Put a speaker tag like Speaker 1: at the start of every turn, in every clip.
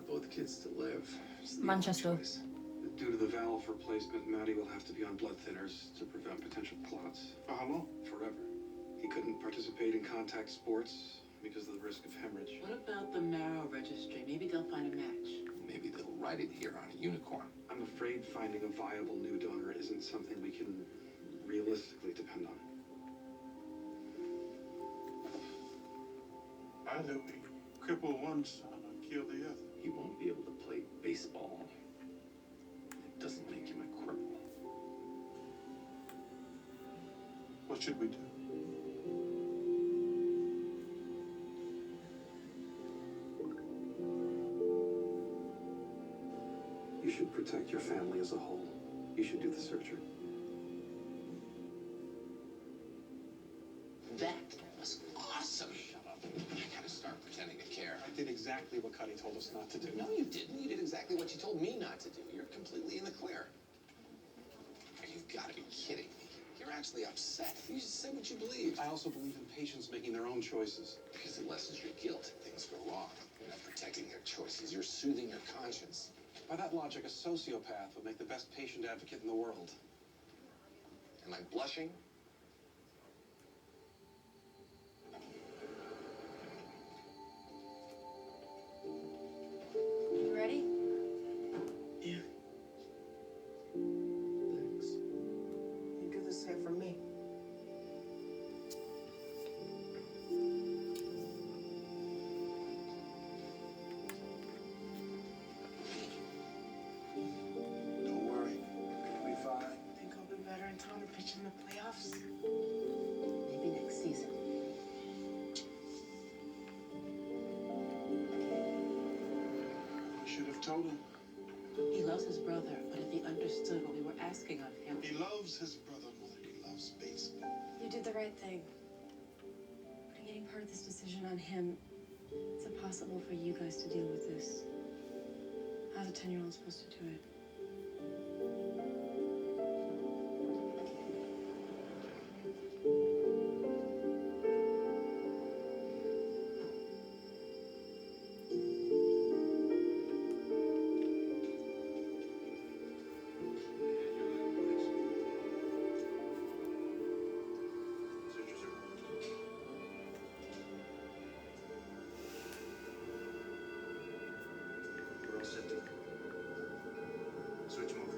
Speaker 1: both kids to live. It's the only
Speaker 2: Manchester.
Speaker 1: choice.
Speaker 3: Due to the valve replacement, Maddie will have to be on blood thinners to prevent potential clots.
Speaker 4: For how long?
Speaker 3: Forever. He couldn't participate in contact sports because of the risk of hemorrhage.
Speaker 5: What about the marrow registry? Maybe they'll find a match.
Speaker 1: Maybe they'll write it here on a unicorn.
Speaker 3: I'm afraid finding a viable new donor isn't something we can realistically depend on.
Speaker 4: Either we cripple one son or kill the other.
Speaker 1: He won't be able to play baseball. It doesn't make him a cripple.
Speaker 4: What should we do?
Speaker 3: You should protect your family as a whole. You should do the surgery.
Speaker 1: That was awesome. Shut up. I gotta start pretending to care.
Speaker 3: I did exactly what Cuddy told us not to do.
Speaker 1: No, you didn't. You did exactly what you told me not to do. You're completely in the clear. You've got to be kidding me. You're actually upset. You just said what you believe.
Speaker 3: I also believe in patients making their own choices.
Speaker 1: Because it lessens your guilt if things go wrong. You're not protecting their choices. You're soothing your conscience.
Speaker 3: By that logic, a sociopath would make the best patient advocate in the world.
Speaker 1: Am I blushing?
Speaker 2: You ready?
Speaker 6: Yeah.
Speaker 3: Thanks.
Speaker 6: You do the same for me.
Speaker 4: Don't worry. It'll be fine.
Speaker 6: Think I'll be better in time to pitch in the playoffs?
Speaker 5: Maybe next season.
Speaker 4: We should have told him.
Speaker 5: He loves his brother, but if he understood what we were asking of him.
Speaker 4: He loves his brother more than he loves baseball.
Speaker 7: You did the right thing. Putting any part of this decision on him, it's impossible for you guys to deal with this. How's a 10-year-old supposed to do it?
Speaker 4: We're all set to switch mode.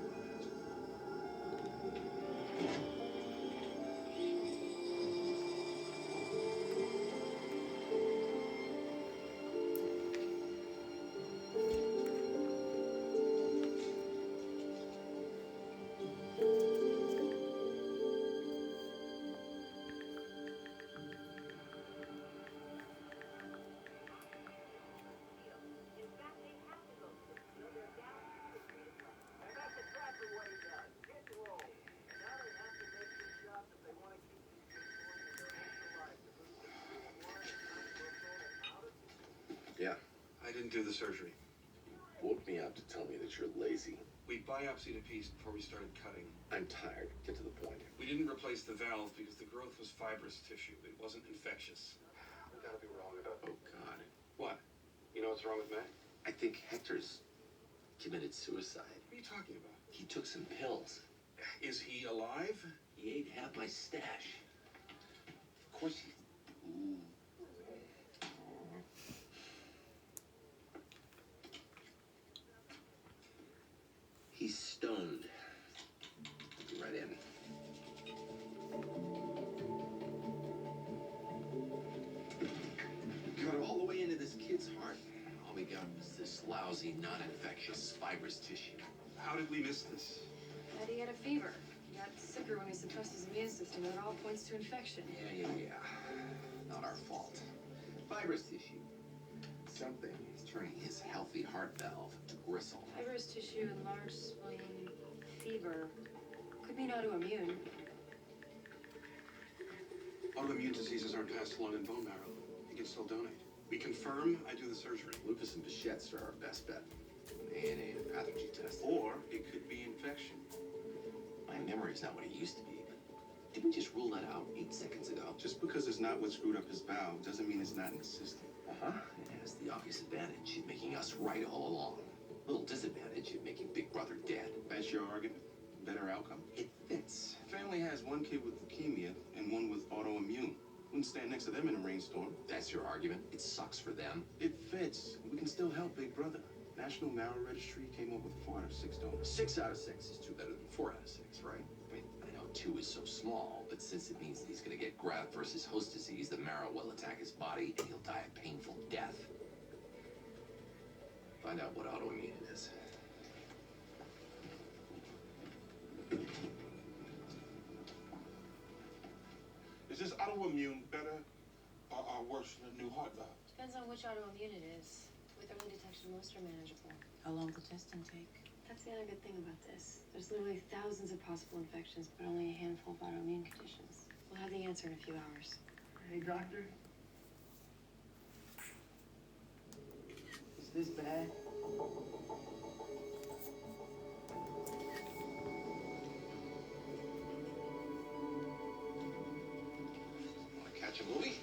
Speaker 1: Yeah.
Speaker 3: I didn't do the surgery.
Speaker 1: Woke me up to tell me that you're lazy.
Speaker 3: We biopsied a piece before we started cutting.
Speaker 1: I'm tired. Get to the point.
Speaker 3: We didn't replace the valve because the growth was fibrous tissue. It wasn't infectious. We gotta be wrong about
Speaker 1: Oh, God.
Speaker 3: what? You know what's wrong with Matt?
Speaker 1: I think Hector's committed suicide.
Speaker 3: What are you talking about?
Speaker 1: He took some pills.
Speaker 3: Is he alive?
Speaker 1: He ate half my stash. Of course he... Ooh. He's stoned. Right in. Cut all the way into this kid's heart. All we got was this lousy, non-infectious, fibrous tissue.
Speaker 3: How did we miss this?
Speaker 7: Eddie had a fever. He got sicker when he suppressed his immune system. It all points to infection.
Speaker 1: Yeah. Not our fault. Fibrous tissue. Something is turning his healthy heart valve to gristle.
Speaker 7: Fibrous tissue, enlarged spleen, fever. Could be autoimmune.
Speaker 3: Autoimmune diseases aren't passed along in bone marrow. You can still donate. We confirm I do the surgery.
Speaker 1: Lupus and Behçet's are our best bet. ANA and pathogen test.
Speaker 3: Or it could be infection.
Speaker 1: My memory's not what it used to be, but did we just rule that out 8 seconds ago?
Speaker 8: Just because it's not what screwed up his valve doesn't mean it's not in the system.
Speaker 1: Uh-huh. has the obvious advantage of making us right all along. Little disadvantage of making Big Brother dead.
Speaker 3: That's your argument? Better outcome?
Speaker 1: It fits.
Speaker 3: Family has one kid with leukemia and one with autoimmune. Wouldn't stand next to them in a rainstorm.
Speaker 1: That's your argument? It sucks for them.
Speaker 3: It fits. We can still help Big Brother. National Marrow Registry came up with 4 out of 6 donors.
Speaker 1: 6 out of 6 is 2 better than 4 out of 6, right? I mean, I know 2 is so small, but since it means that he's gonna get graft versus host disease, the marrow will attack his body and he'll die a painful death. Find out what autoimmune it is.
Speaker 4: Is this autoimmune better or worse than a new heart valve?
Speaker 7: Depends on which autoimmune it is. With early detection, most are manageable.
Speaker 5: How long will the testing take?
Speaker 7: That's the other good thing about this. There's literally thousands of possible infections, but only a handful of autoimmune conditions. We'll have the answer in a few hours.
Speaker 6: Hey, doctor. Is this bad?
Speaker 1: Wanna catch a movie?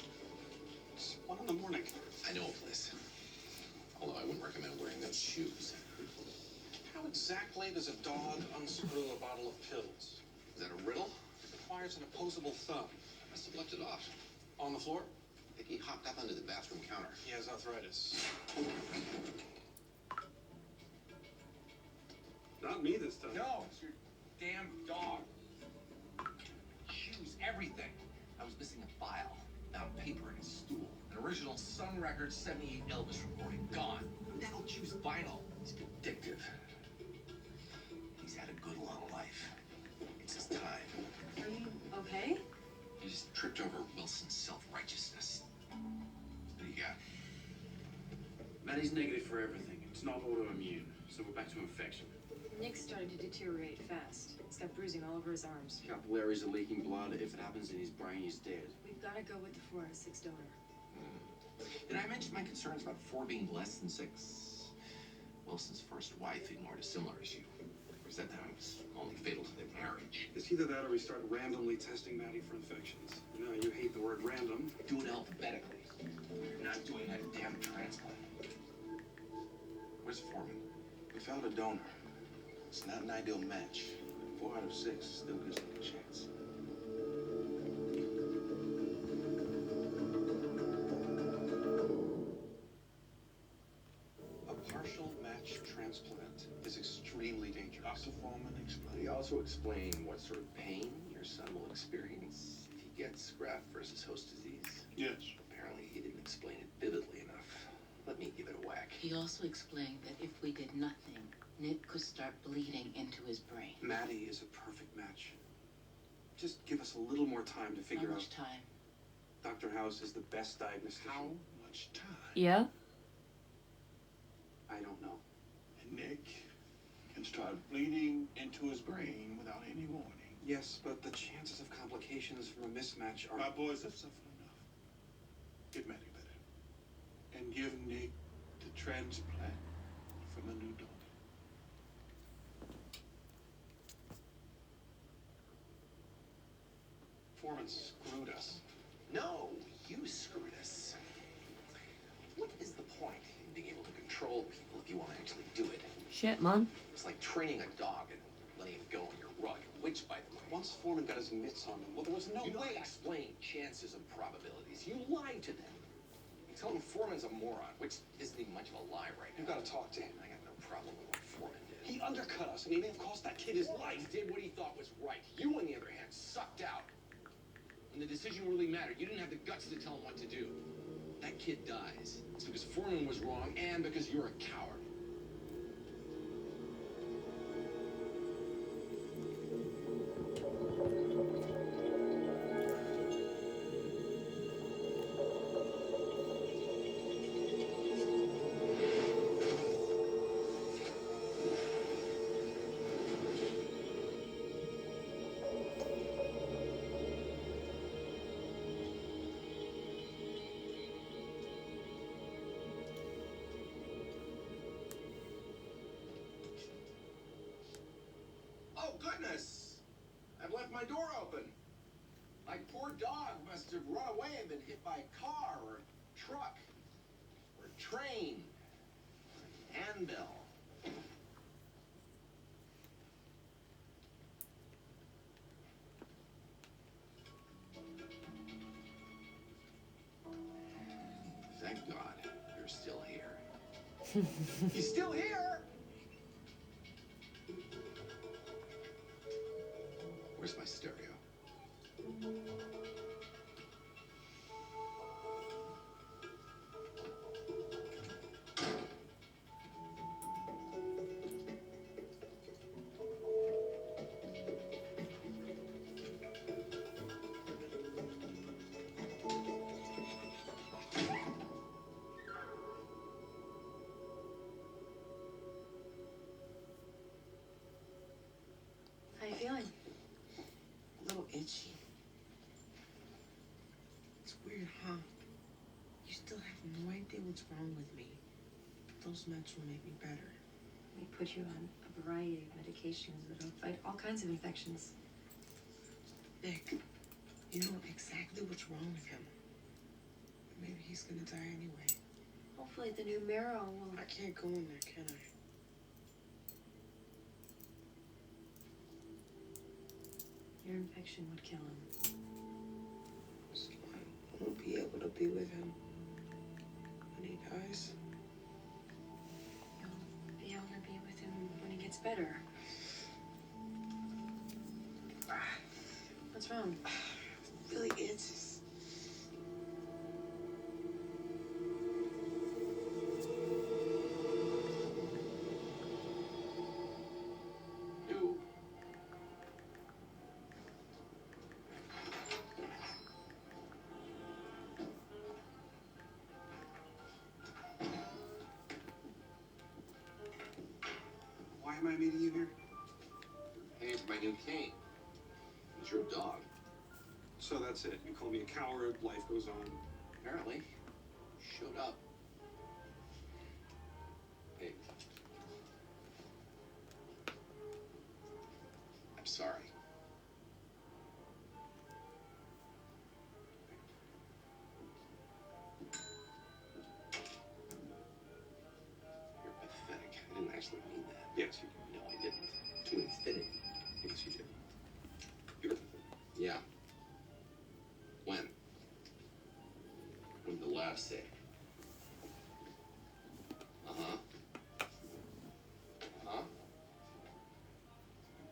Speaker 3: It's 1 in the morning.
Speaker 1: I know a place. Although I wouldn't recommend wearing those shoes.
Speaker 3: How exactly does a dog unscrew a bottle of pills?
Speaker 1: Is that a riddle?
Speaker 3: It requires an opposable thumb.
Speaker 1: I must have left it off.
Speaker 3: On the floor?
Speaker 1: I think he hopped up onto the bathroom counter.
Speaker 3: He has arthritis. Not me this time.
Speaker 1: No, it's your damn dog. Shoes, everything. I was missing a file, found paper in his stool. An original Sun Records 78 Elvis recording, gone. Who the hell chews vinyl? He's addictive. He's had a good long life. It's his time.
Speaker 7: Are you okay?
Speaker 1: He just tripped over Wilson's self-righteousness. What do you got?
Speaker 2: Maddie's negative for everything. It's not autoimmune, so we're back to infection.
Speaker 7: Nick's starting to deteriorate fast. He's got bruising all over his arms.
Speaker 2: Capillaries are leaking blood. If it happens in his brain, he's dead.
Speaker 7: We've got to go with the 4 out of 6 donor.
Speaker 1: Did I mention my concerns about 4 being less than 6? Wilson's first wife ignored a similar issue. Or said that it was only fatal to their marriage.
Speaker 3: It's either that or we start randomly testing Maddie for infections. You know, you hate the word random.
Speaker 1: Do it alphabetically. You're not doing a damn transplant. Where's the foreman?
Speaker 3: We found a donor. It's not an ideal match. 4 out of 6 still gives them a chance. A partial match transplant is extremely dangerous.
Speaker 4: Dr. Foreman
Speaker 1: He
Speaker 4: explained.
Speaker 1: also explained what sort of pain your son will experience if he gets graft versus host disease.
Speaker 4: Yes.
Speaker 1: Apparently, he didn't explain it vividly enough. Let me give it a whack.
Speaker 5: He also explained that if we did nothing, Nick could start bleeding into his brain.
Speaker 3: Maddie is a perfect match. Just give us a little more time to
Speaker 5: How
Speaker 3: figure out.
Speaker 5: much time?
Speaker 3: Dr. House is the best diagnostician.
Speaker 4: How much time?
Speaker 8: Yeah?
Speaker 3: I don't know.
Speaker 4: And Nick can start bleeding into his brain without any warning.
Speaker 3: Yes, but the chances of complications from a mismatch are.
Speaker 4: My boys have suffered enough. Get Maddie better. And give Nick the transplant from the new donor.
Speaker 3: Foreman screwed us.
Speaker 1: No, you screwed us. What is the point in being able to control people if you want to actually do it?
Speaker 8: Shit, man.
Speaker 1: It's like training a dog and letting him go on your rug, which, by the way,
Speaker 3: Once Foreman got his mitts on them, well, there was no
Speaker 1: you know how
Speaker 3: way.
Speaker 1: to explain chances and probabilities. You lied to them. You tell them Foreman's a moron, which isn't even much of a lie right now.
Speaker 3: You gotta talk to him.
Speaker 1: I got no problem with what Foreman did.
Speaker 3: He undercut us, and he may have cost that kid his life.
Speaker 1: He did what he thought was right. You, on the other hand, sucked out. When the decision really mattered, you didn't have the guts to tell him what to do. That kid dies. It's because Foreman was wrong and because you're a coward. Oh, goodness! I've left my door open. My poor dog must have run away and been hit by a car or a truck. Or a train, handbell. Thank God you're still here. He's still here! Where's my stereo?
Speaker 7: How you feeling?
Speaker 8: A little itchy. It's weird, huh? You still have no idea what's wrong with me. Those meds will make me better.
Speaker 7: We put you on a variety of medications that'll fight all kinds of infections.
Speaker 8: Nick, you know exactly what's wrong with him. Maybe he's gonna die anyway.
Speaker 7: Hopefully the new marrow will...
Speaker 8: I can't go in there, can I?
Speaker 7: Your infection would kill him.
Speaker 8: So I won't be able to be with him when he dies.
Speaker 7: You'll be able to be with him when he gets better. What's wrong?
Speaker 8: It really itches.
Speaker 1: You.
Speaker 3: Why am I meeting you here?
Speaker 1: Hey, it's my new cane. It's your dog.
Speaker 3: So that's it. You call me a coward, life goes on.
Speaker 1: Apparently. Showed up. Hey. I'm sorry. You're pathetic. I didn't actually mean that.
Speaker 3: Yes, you
Speaker 1: No, I didn't. Too fitting.
Speaker 3: Yes, you did. You're
Speaker 1: Yeah. When? When did the lab say? Uh-huh. Uh-huh.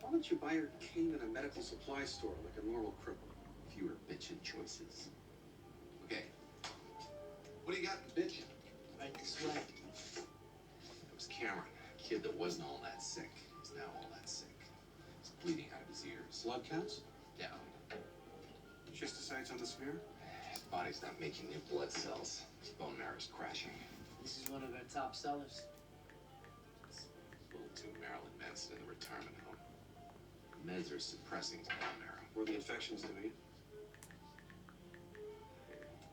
Speaker 3: Why don't you buy your cane at a medical supply store like a normal cripple?
Speaker 1: Fewer bitchin' choices. Okay. What do you got in bitchin'?
Speaker 8: Right this way.
Speaker 1: It was Cameron, a kid that wasn't all that sick. He's now all that sick. He's bleeding out of his ears.
Speaker 3: Blood counts?
Speaker 1: Yeah.
Speaker 3: Schistocytes on the smear?
Speaker 1: His body's not making new blood cells. His bone marrow's crashing.
Speaker 6: This is one of our top sellers.
Speaker 1: It's a little too Maryland medicine in the retirement home. Meds are suppressing his bone marrow.
Speaker 3: What are the infections doing?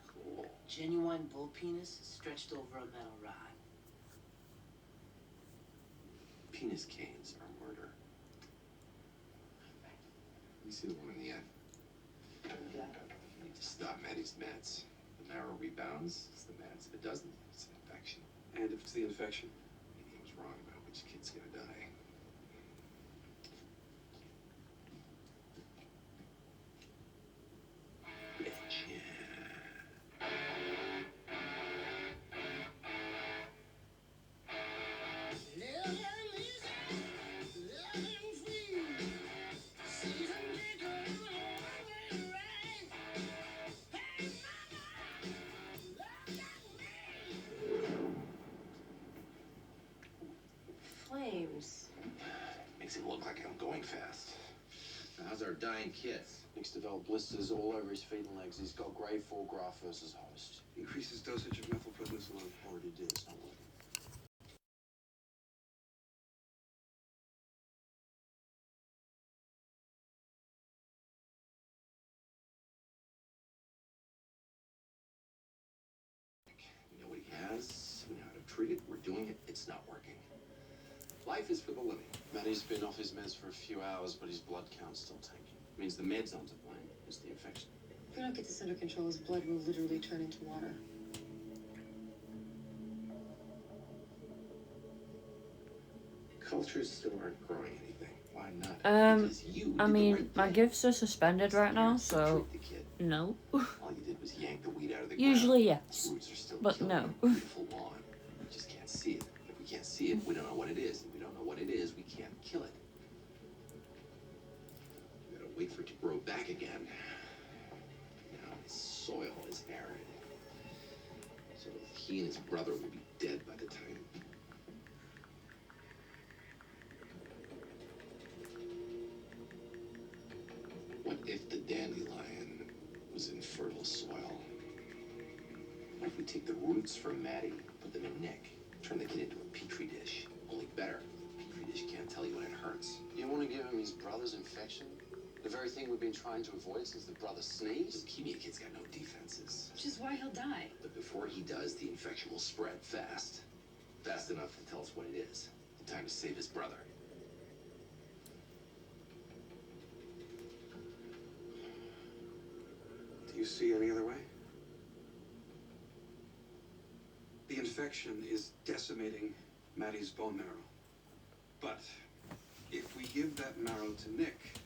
Speaker 1: Cool.
Speaker 6: Genuine bull penis stretched over a metal rod.
Speaker 1: Penis canes are murder. Let me see the one in the end.
Speaker 6: Yeah.
Speaker 1: You need to stop Maddie's meds. The marrow rebounds, it's the meds. If it doesn't, it's an infection.
Speaker 3: And if it's the infection?
Speaker 1: Maybe he was wrong about which kid's gonna die. Bitch.
Speaker 7: Flames.
Speaker 1: Makes it look like I'm going fast. Now, how's our dying kid?
Speaker 2: Nick's developed blisters all over his feet and legs. He's got grade 4 graft versus host.
Speaker 3: Increases dosage of methylprednisolone.
Speaker 2: Already did, it's not working.
Speaker 1: We know what he has. We know how to treat it. We're doing it. It's not working. Life is for the living.
Speaker 2: Matty's been off his meds for a few hours, but his blood count's still tanking. Means the meds aren't to blame. It's the infection.
Speaker 7: If we don't get this under control, his blood will literally turn into water.
Speaker 1: Cultures still aren't growing anything. Why not? Because you
Speaker 9: I
Speaker 1: did the
Speaker 9: mean,
Speaker 1: right
Speaker 9: my
Speaker 1: thing.
Speaker 9: gifts are suspended right now,
Speaker 1: Parents don't
Speaker 9: so
Speaker 1: treat the kid.
Speaker 9: no.
Speaker 1: All you did was yank the weed out of the
Speaker 9: Usually
Speaker 1: ground.
Speaker 9: yes,
Speaker 1: Its roots are still
Speaker 9: but
Speaker 1: killing
Speaker 9: no.
Speaker 1: a beautiful lawn. We just can't see it. If we can't see it, we don't know what it is. If we don't know what it is, we can't kill it. We gotta wait for it to grow back again. Now the soil is arid. So he and his brother will be dead by the time. What if the dandelion was in fertile soil? What if we take the roots from Maddie, put them in Nick, turn the kid into a petri dish? Only better. Petri dish can't tell you when it hurts.
Speaker 2: You want to give him his brother's infection? The very thing we've been trying to avoid since the brother sneezed?
Speaker 1: Leukemia kid's got no defenses.
Speaker 7: Which is why he'll die.
Speaker 1: But before he does, the infection will spread fast. Fast enough to tell us what it is. In time to save his brother.
Speaker 3: Do you see any other way? The infection is decimating Maddie's bone marrow. But if we give that marrow to Nick,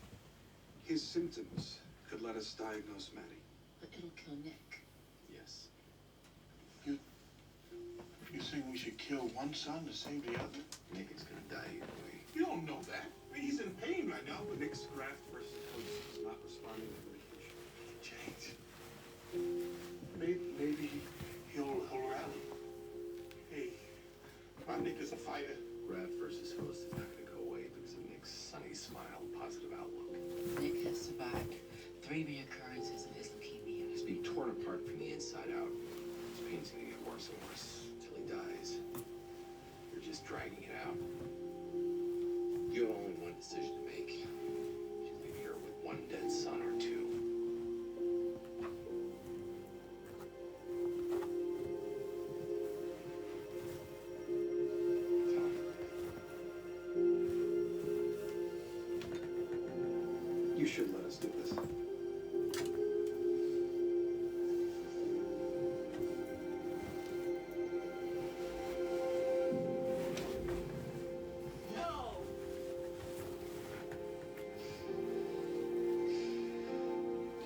Speaker 3: his symptoms could let us diagnose Maddie.
Speaker 5: But it'll kill Nick.
Speaker 1: Yes.
Speaker 4: You think we should kill one son to save the other?
Speaker 1: Nick is gonna die either way.
Speaker 4: You don't know that. He's in pain right now.
Speaker 3: Nick's graft versus host is not responding to medication.
Speaker 4: Change. Maybe he'll rally. Hey, my Nick is a fighter.
Speaker 1: Graft versus host is not gonna go away because of Nick's sunny smile and positive outlook.
Speaker 5: Nick has survived 3 reoccurrences of his leukemia.
Speaker 1: He's being torn apart from the inside out. His pain's gonna get worse and worse until he dies. You're just dragging it out. You have only one decision to make. You leave here with one dead son or two. Tell him.
Speaker 3: You should let us do this.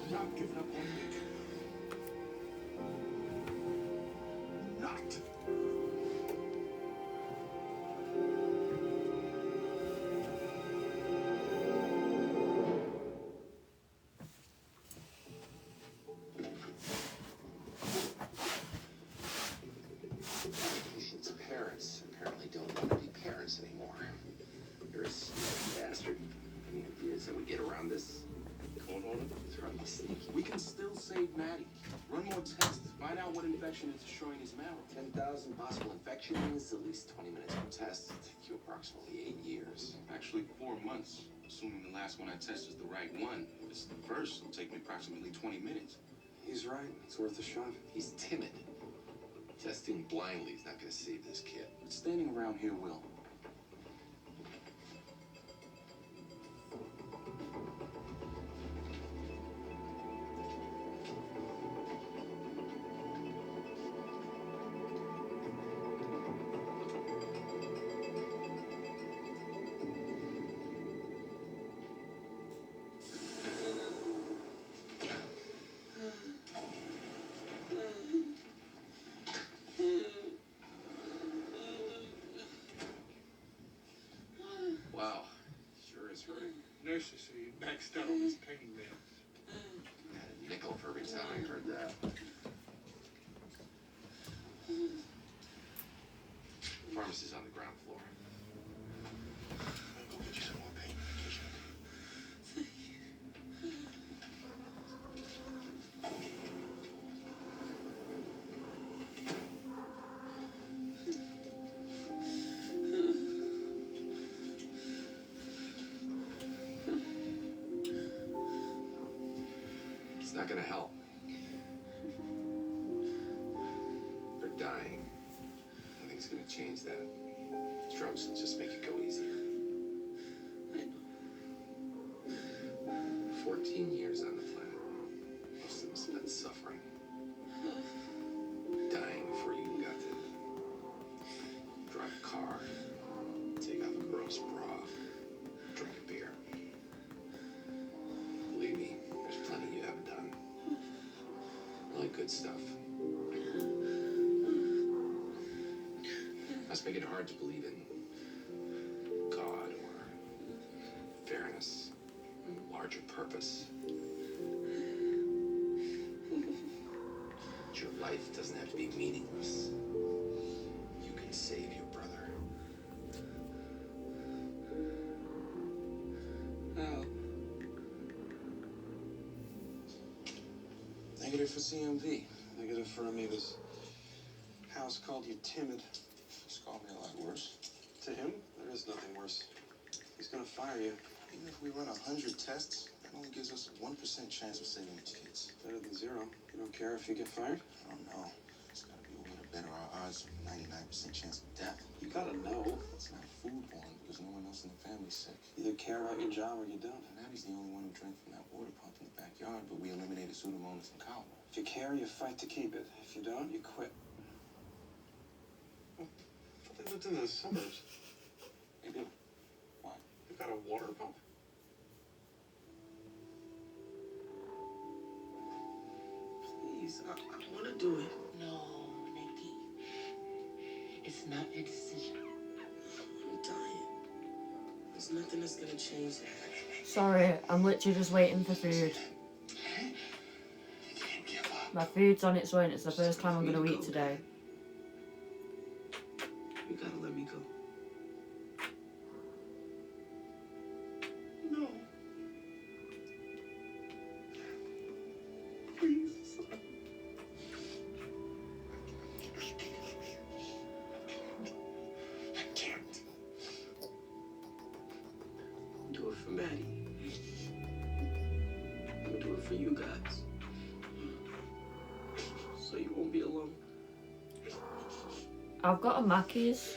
Speaker 4: I'm not giving up on Nick. Not.
Speaker 1: Patient's parents apparently don't want to be parents anymore. You're a sneaky bastard. Any ideas how we get around this?
Speaker 2: Hold on.
Speaker 1: It's hardly sneaky.
Speaker 2: We can still save Maddie. Run more tests. Find out what infection is destroying his marrow.
Speaker 1: 10,000 possible infections, at least 20 minutes per test. It'll take you approximately 8 years.
Speaker 2: Actually, 4 months, assuming the last one I test is the right one. If it's the first, it'll take me approximately 20 minutes.
Speaker 3: He's right. It's worth a shot.
Speaker 1: He's timid. Testing blindly is not going to save this kid.
Speaker 2: But standing around here will.
Speaker 1: Wow. Sure is hurting.
Speaker 4: Nurses say he maxed out on his pain meds.
Speaker 1: Had a nickel for every time I heard that. Pharmacy's on the ground floor.
Speaker 4: I'll go get you some more pain medication.
Speaker 1: It's not going to help. They're dying. Nothing's going to change that. Drugs will just make it go easier. 14 years on the planet. Most of them spent suffering. Dying before you got to drive a car, take off a girl.
Speaker 2: house, brah.
Speaker 1: Drink a beer. Believe me, there's plenty you haven't done. Really good stuff. Must make it hard to believe in God or fairness, larger purpose. But your life doesn't have to be meaningless. You can save your brother.
Speaker 8: Oh.
Speaker 2: Negative for CMV.
Speaker 3: Negative for Amoeba's. House called you timid.
Speaker 2: He's called me a lot worse.
Speaker 3: To him, there is nothing worse. He's gonna fire you.
Speaker 2: Even if we run 100 tests, that only gives us a 1% chance of saving these kids.
Speaker 3: Better than zero. You don't care if you get fired?
Speaker 2: I don't know. It's gotta be a way to better our odds of 99% chance of death.
Speaker 3: You gotta know.
Speaker 2: It's not foodborne because no one else in the family's sick.
Speaker 3: You either care about your job or you don't.
Speaker 2: And Abby's the only one who drank from that water pump in the backyard, but we eliminated Pseudomonas and cholera.
Speaker 3: If you care, you fight to keep it. If you don't, you quit. I thought they lived in the suburbs.
Speaker 2: They do. Why?
Speaker 3: They've got a water pump?
Speaker 8: Please, I want to do it.
Speaker 5: No, Nikki. It's not your decision.
Speaker 8: I'm dying. There's nothing that's gonna change that.
Speaker 9: Sorry, I'm literally just waiting for food.
Speaker 1: You can't give up.
Speaker 9: My food's on its way and it's the first time I'm going to eat today.
Speaker 8: You gotta let me go. No. Please.
Speaker 1: I can't.
Speaker 8: Do it for Maddie. I'm gonna do it for you guys. So you won't be alone.
Speaker 9: I've got a Mackey's.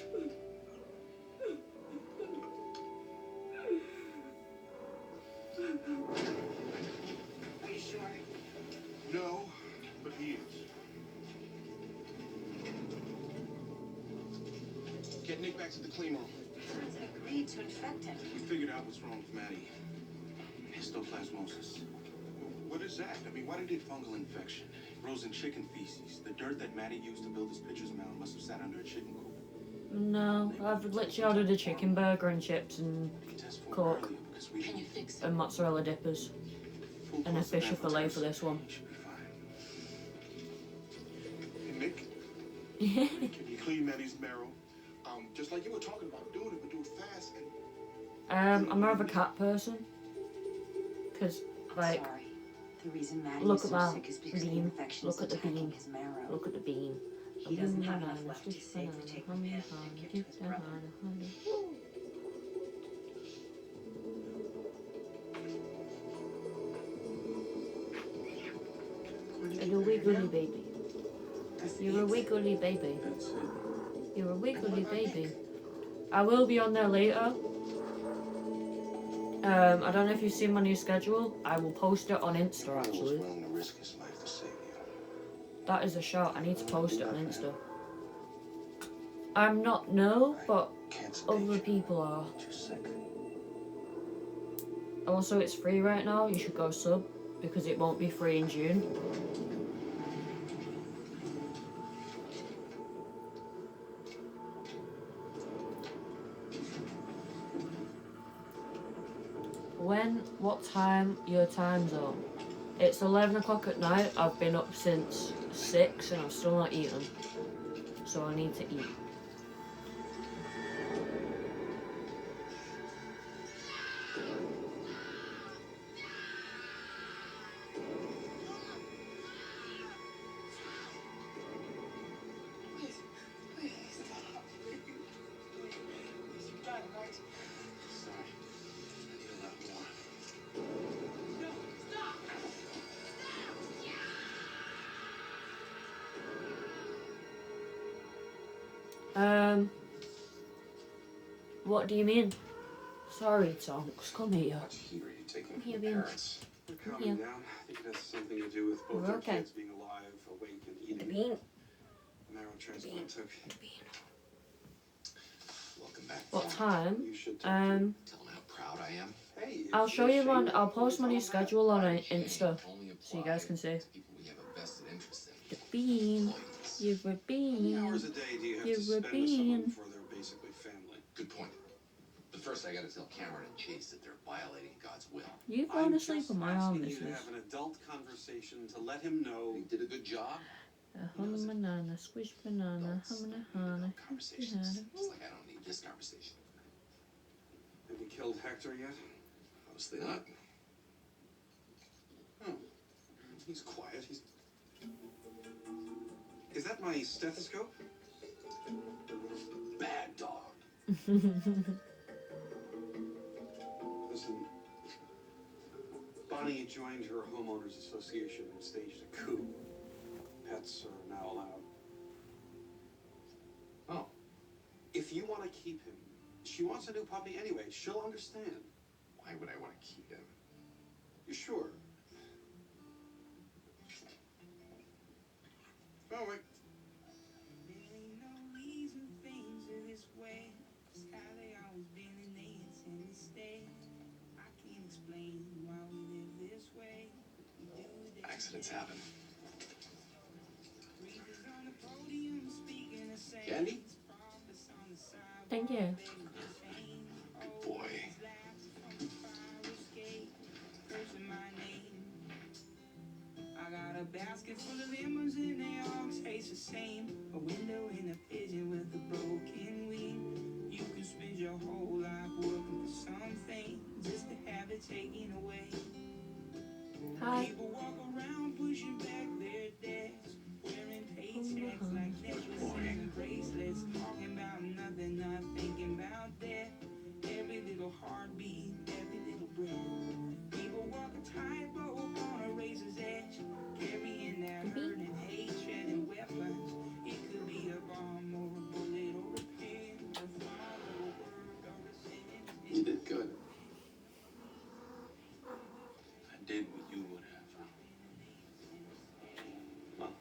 Speaker 6: Are you sure?
Speaker 4: No, but he is.
Speaker 2: Get Nick back to the clean room.
Speaker 6: Friends agreed to infect him.
Speaker 2: We figured out what's wrong with Maddie. Histoplasmosis.
Speaker 4: What is that? I mean, why did it
Speaker 2: Fungal infection. It grows in chicken feces. The dirt that Maddie used to build his pitcher's mound must have sat under a chicken coop.
Speaker 9: No, I've literally ordered a chicken burger and chips and
Speaker 2: We test for it
Speaker 9: Coke.
Speaker 2: earlier because we
Speaker 5: Can you fix it?
Speaker 9: and mozzarella dippers.
Speaker 2: Food
Speaker 9: And a
Speaker 2: close to
Speaker 9: fish fillet
Speaker 2: test.
Speaker 9: for this one.
Speaker 2: He should be fine.
Speaker 4: Hey, Nick, can you clean Maddie's marrow? Just like you were talking about doing it, but do it fast and
Speaker 9: I'm more of a cat person. Because, like,
Speaker 10: Sorry. The reason Maddie
Speaker 9: look
Speaker 10: is
Speaker 9: at
Speaker 10: so
Speaker 9: that
Speaker 10: sick is because the
Speaker 9: bean.
Speaker 10: infection
Speaker 9: Look
Speaker 10: is
Speaker 9: at the
Speaker 10: attacking
Speaker 9: bean.
Speaker 10: his marrow.
Speaker 9: Look at the bean.
Speaker 10: He doesn't have enough left to save to take the pill and give to his brother.
Speaker 9: You're a wiggly baby. You're a wiggly baby.
Speaker 2: That's it.
Speaker 9: You're a wiggly baby. I will be on there later. I don't know if you've seen my new schedule. I will post it on Insta
Speaker 2: He was
Speaker 9: actually.
Speaker 2: willing to risk his life to save you.
Speaker 9: That is a shot. I need to post it on Insta. I'm not, no, but
Speaker 2: Cancer
Speaker 9: other
Speaker 2: patient.
Speaker 9: people are.
Speaker 2: Too sick.
Speaker 9: Also, it's free right now. You should go sub because it won't be free in June. What time, your time zone? It's 11 o'clock at night. I've been up since 6 and I've still not eaten. So I need to eat.
Speaker 2: Sorry. I need a lot more.
Speaker 9: What do you mean? Sorry, Tonks, come here.
Speaker 2: Much heat are you taking
Speaker 9: Come
Speaker 2: from
Speaker 9: here,
Speaker 2: the
Speaker 9: Bean.
Speaker 2: parents?
Speaker 3: They're
Speaker 9: Yeah.
Speaker 3: calming down. I think it has something to do with both
Speaker 9: We're
Speaker 3: their
Speaker 9: okay.
Speaker 3: kids being alive, awake, and
Speaker 9: The
Speaker 3: eating.
Speaker 9: bean.
Speaker 3: The marrow transplant took.
Speaker 9: The bean.
Speaker 2: Welcome back,
Speaker 9: what time.
Speaker 3: You should talk to
Speaker 1: Tell him how proud I am.
Speaker 3: Hey, if
Speaker 9: I'll show
Speaker 3: you're
Speaker 9: you on.
Speaker 3: ashamed,
Speaker 9: I'll post my new
Speaker 3: it's all that.
Speaker 9: schedule on
Speaker 1: Hey,
Speaker 9: Insta,
Speaker 1: only
Speaker 9: so you guys can see.
Speaker 1: to people we have a vested interest in.
Speaker 9: The bean.
Speaker 1: Employees.
Speaker 9: You're a
Speaker 3: How many
Speaker 9: bean.
Speaker 3: hours a day do you have
Speaker 9: You're
Speaker 3: to
Speaker 9: a
Speaker 3: spend with someone
Speaker 9: bean.
Speaker 3: before they're basically family?
Speaker 1: Good point. But first, I gotta tell Cameron and Chase that they're violating God's will.
Speaker 9: You've
Speaker 3: I'm
Speaker 9: fallen asleep
Speaker 3: just
Speaker 9: on my arm,
Speaker 3: asking
Speaker 9: this
Speaker 3: you to
Speaker 9: is.
Speaker 3: have an adult conversation to let him know.
Speaker 1: He did a good job.
Speaker 9: A hum banana, squish banana,
Speaker 1: Adults
Speaker 9: hum and a
Speaker 1: need
Speaker 9: hana.
Speaker 1: adult conversations. Just like I don't need this conversation.
Speaker 3: Have you killed Hector yet?
Speaker 1: Mostly not.
Speaker 3: Oh, he's quiet. Is that my stethoscope?
Speaker 1: Bad dog.
Speaker 3: Listen, Bonnie joined her homeowners association and staged a coup. Pets are now allowed.
Speaker 1: Oh.
Speaker 3: If you want to keep him, she wants a new puppy anyway. She'll understand.
Speaker 1: Why would I want to keep him?
Speaker 3: You sure? Oh, wait.
Speaker 1: Accidents happen. Candy?
Speaker 9: Thank you.
Speaker 1: Good boy.
Speaker 11: I got a basket full of lemons and they all taste the same. A window and a pigeon with a broken wing. You can spend your whole life working for something just to have it taken away.
Speaker 9: Hi.
Speaker 11: People walk around pushing back their debts, wearing paychecks like necklaces and bracelets, talking about nothing, not thinking about death. Every little heartbeat, every little breath. People walk a tightrope on a razor's edge, carrying that hurt and hatred and weapons. It could be a bomb or a bullet or a pen, a thought or a word or a sentence.
Speaker 1: You did good.
Speaker 2: I did what you would have.
Speaker 1: Well,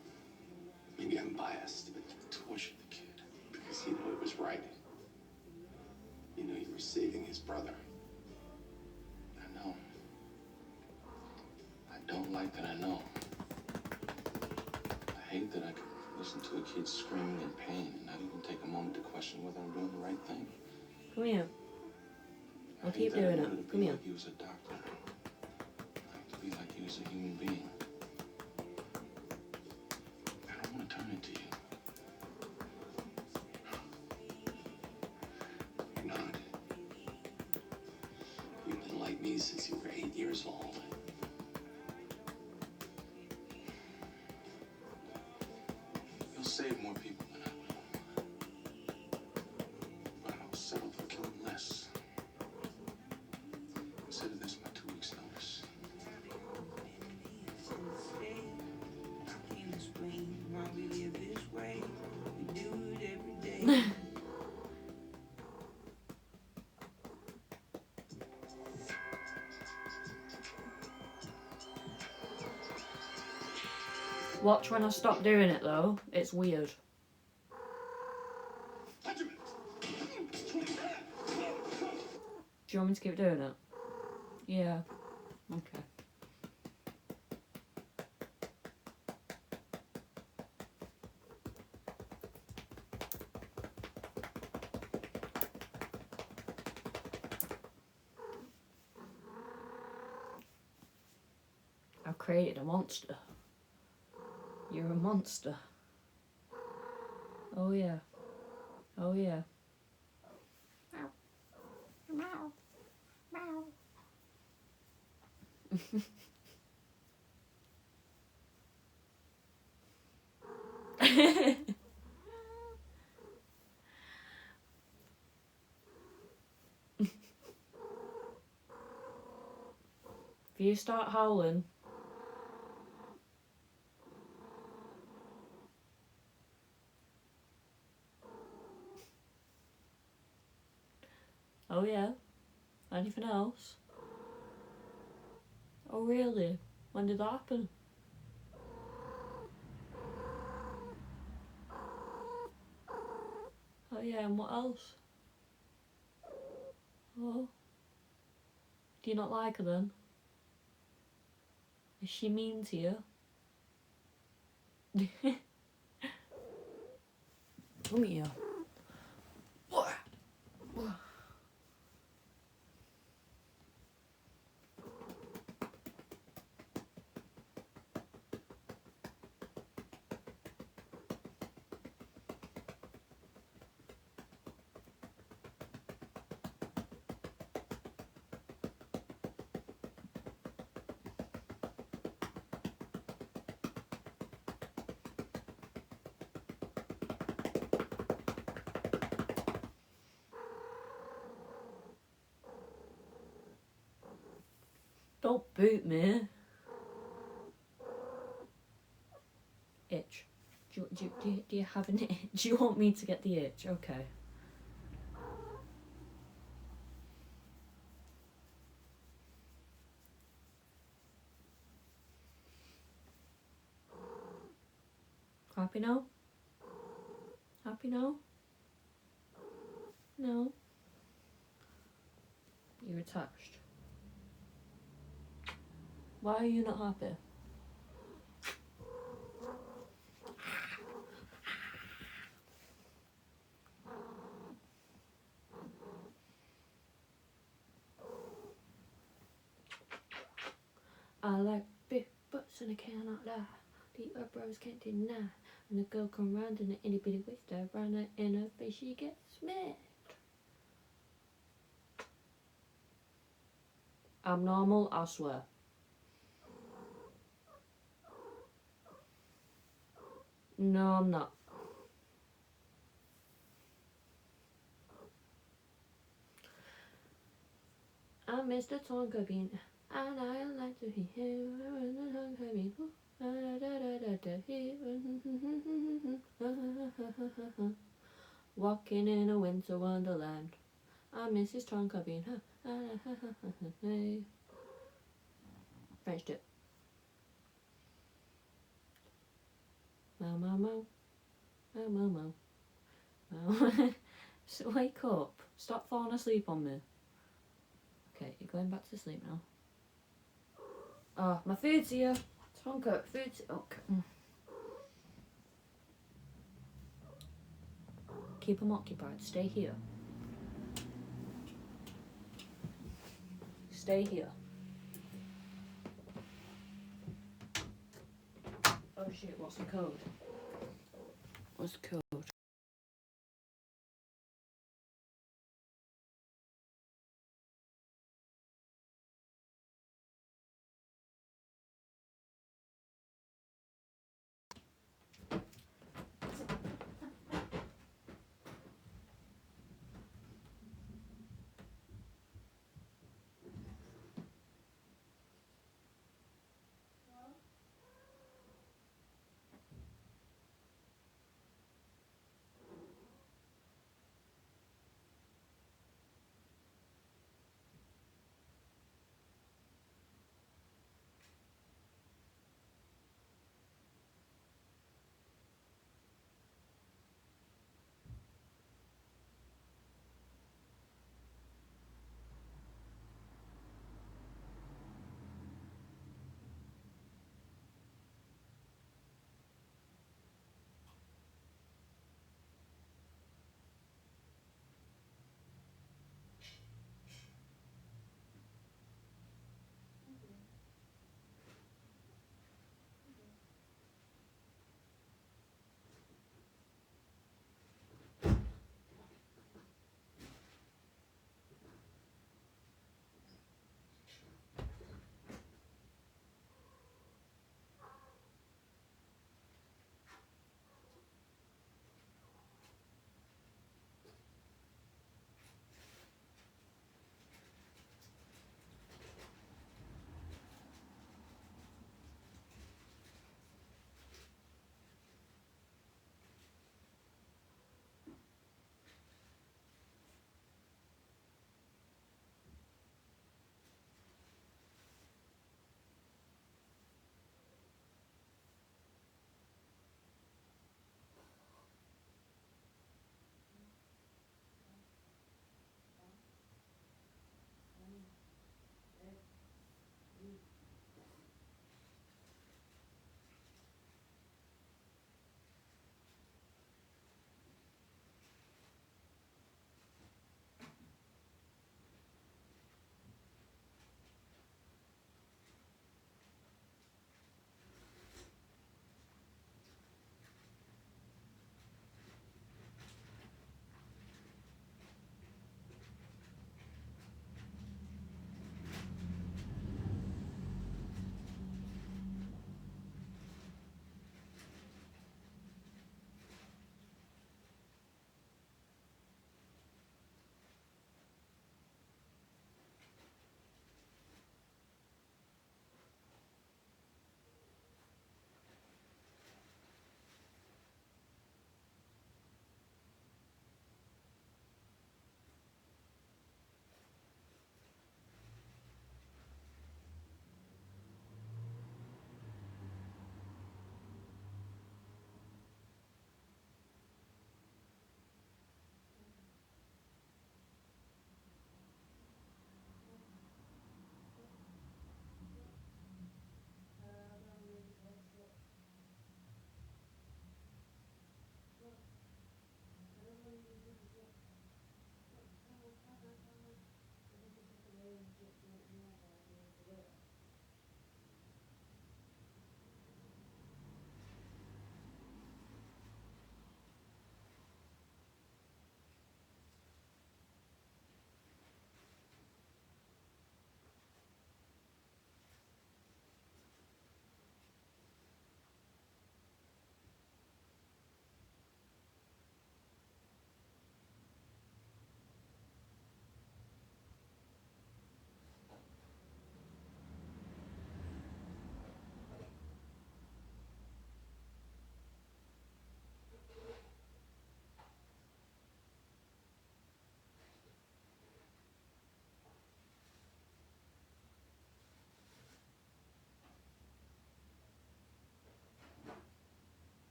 Speaker 1: maybe I'm biased, but you tortured the kid because you knew it was right. You knew you were saving his brother.
Speaker 2: I know. I don't like that I know. I hate that I could listen to a kid screaming in pain and not even take a moment to question whether I'm doing the right thing.
Speaker 9: Come here.
Speaker 2: I
Speaker 9: I'll
Speaker 2: hate
Speaker 9: keep
Speaker 2: that I
Speaker 9: doing
Speaker 2: wanted
Speaker 9: it.
Speaker 2: to
Speaker 9: Come
Speaker 2: be
Speaker 9: here.
Speaker 2: like you as a doctor. I like to be like you as a human being. I don't want to turn into you.
Speaker 1: You're not. You've been like me since you were 8 years old.
Speaker 2: You'll save more people than I will. But I'll settle for killing less. Consider this my 2 weeks notice.
Speaker 11: I can't explain why we live this way. We do it every day.
Speaker 9: Watch when I stop doing it though. It's weird. Do you want me to keep doing it? Yeah. Okay. I've created a monster. You're a monster. Oh yeah. Oh yeah. Meow. Meow. Meow. If you start howling, oh yeah. Anything else? Oh really? When did that happen? Oh yeah, and what else? Oh. Do you not like her then? Is she mean to you? Come here. Don't boot me. Itch. Do you have an itch? Do you want me to get the itch? Okay. Happy now? Happy now? No. You're attached. Why are you not happy? I like big butts and I cannot lie. The eyebrows can't deny. And the girl come round in an itty bitty waist, I round her in her face, she gets smacked. I'm normal, I swear. No, I'm not. I'm Mr. Tonka Bean, and I like to hear the Tonka Bean. Walking in a winter wonderland. I'm Mrs. Tonka Bean. French tip. Mow, mow, mow. Mow, mow, mow. Mow. So wake up. Stop falling asleep on me. Okay, you're going back to sleep now. Oh, my food's here. Tonka, food's... Okay. Keep them occupied. Stay here. Stay here. Oh shit, what's the code? What's the code?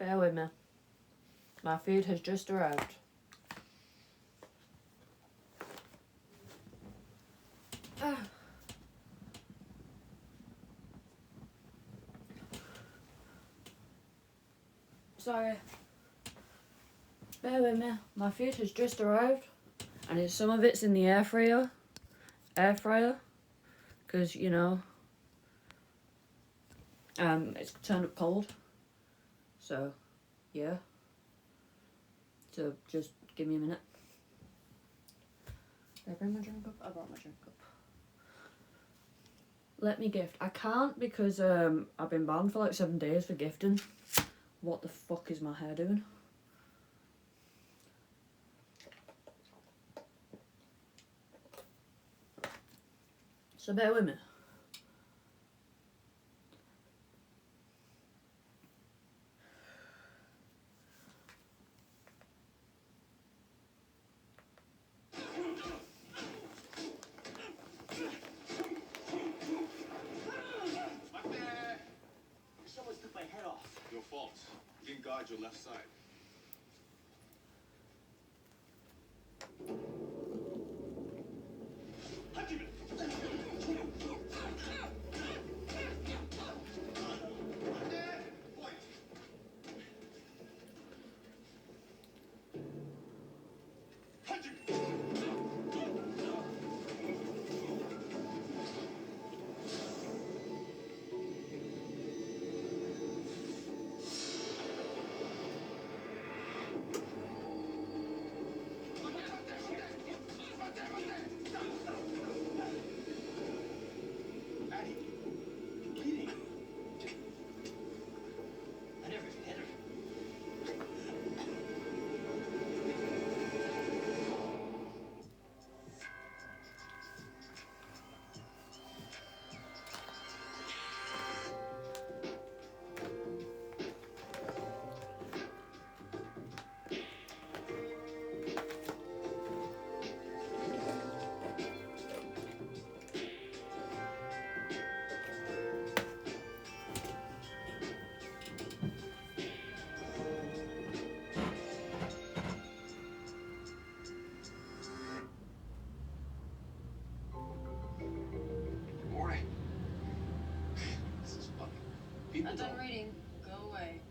Speaker 9: Bear with me. My food has just arrived. Sorry. Bear with me. My food has just arrived, and some of it's in the air fryer. Because, you know, it's turned up cold. So, yeah. So, just give me a minute. Did I bring my drink up? I brought my drink up. Let me gift. I can't because I've been banned for like 7 days for gifting. What the fuck is my hair doing? So bear with me.
Speaker 2: Someone took my head off. Your fault. You didn't guard your left side.
Speaker 1: Morning. This is funny. People
Speaker 7: I'm done
Speaker 1: don't...
Speaker 7: reading. Go away.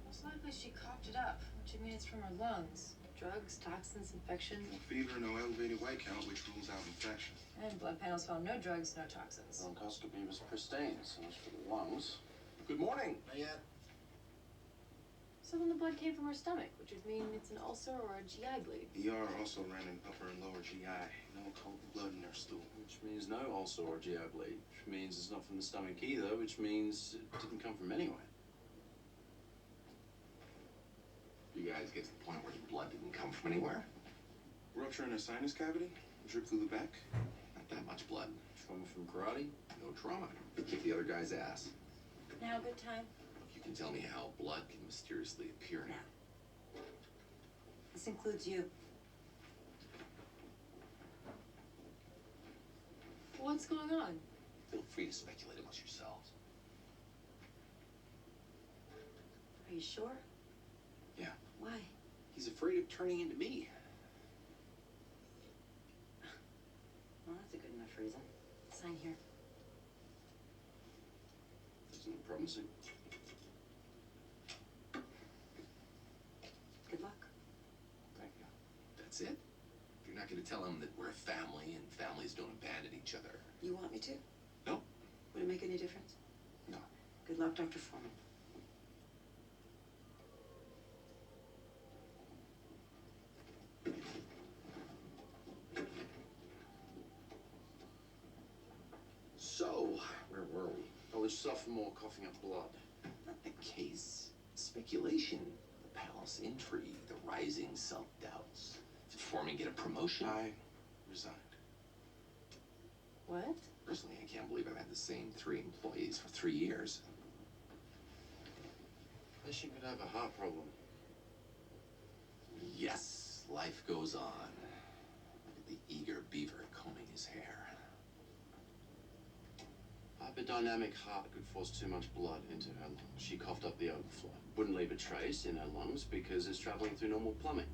Speaker 7: Most likely she coughed it up, which means it's from her lungs. Drugs, toxins, infection.
Speaker 2: Fever, no elevated white count, which rules out infection.
Speaker 7: And blood panels found no drugs, no toxins.
Speaker 2: Bronchoscopy was pristine, so much for the lungs.
Speaker 1: Good morning. Not yet.
Speaker 7: So then the blood came from her stomach, which would mean it's an ulcer or a GI bleed.
Speaker 2: ER also ran in upper and lower GI. No cold blood in her stool.
Speaker 12: Which means no ulcer or GI bleed. Which means it's not from the stomach either, which means it didn't come from anywhere.
Speaker 1: You guys get to the point where the blood didn't come from anywhere?
Speaker 2: Rupture in her sinus cavity? Drip through the back?
Speaker 1: Not that much blood.
Speaker 12: Trauma from karate?
Speaker 1: No trauma. They kicked the other guy's ass.
Speaker 6: Now, good time.
Speaker 1: If you can tell me how blood can mysteriously appear now.
Speaker 6: This includes you.
Speaker 7: What's going on?
Speaker 1: Feel free to speculate amongst yourselves.
Speaker 6: Are you sure?
Speaker 1: Yeah.
Speaker 6: Why?
Speaker 1: He's afraid of turning into me.
Speaker 6: Well, that's a good enough reason. Sign here.
Speaker 12: There's no promising.
Speaker 6: Good luck.
Speaker 1: Thank you. That's it? You're not going to tell him that we're a family and families don't abandon each other.
Speaker 6: You want me to?
Speaker 1: No.
Speaker 6: Would it make any difference?
Speaker 1: No.
Speaker 6: Good luck, Dr. Foreman.
Speaker 1: So, where were we?
Speaker 12: College sophomore coughing up blood.
Speaker 1: Not the case. Speculation. The palace intrigue. The rising self-doubts. Did Foreman get a promotion?
Speaker 2: I resigned.
Speaker 7: What?
Speaker 1: Personally, I can't believe I've had the same 3 employees for 3 years.
Speaker 12: Wish you could have a heart problem.
Speaker 1: Yes, life goes on. Look at the eager beaver combing his hair.
Speaker 12: Heart Hyperdynamic heart could force too much blood into her lungs. She coughed up the overflow. Wouldn't leave a trace in her lungs because it's traveling through normal plumbing.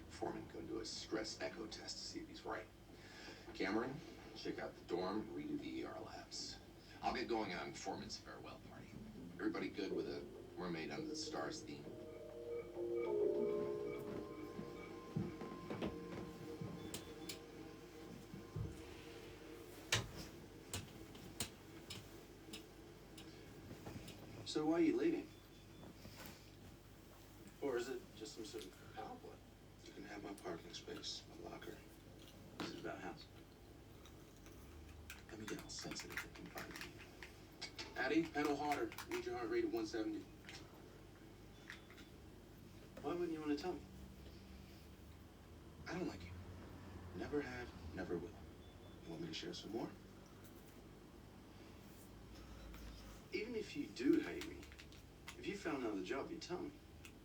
Speaker 1: Foreman, go do a stress echo test to see if he's right. Cameron, check out the dorm, redo the ER labs. I'll get going on Foreman's farewell party. Everybody good with a Mermaid Under the Stars theme?
Speaker 12: So why are you leaving? Or is it just some sort of power play?
Speaker 2: You can have my parking space, my locker.
Speaker 12: This is about house.
Speaker 2: Let me get all sensitive in front of me. Addie, pedal harder. Need your heart rate at 170.
Speaker 12: Why wouldn't you want to tell me?
Speaker 2: I don't like you. Never have, never will. You want me to share some more?
Speaker 12: Even if you do hate me, if you found another job, you'd tell me.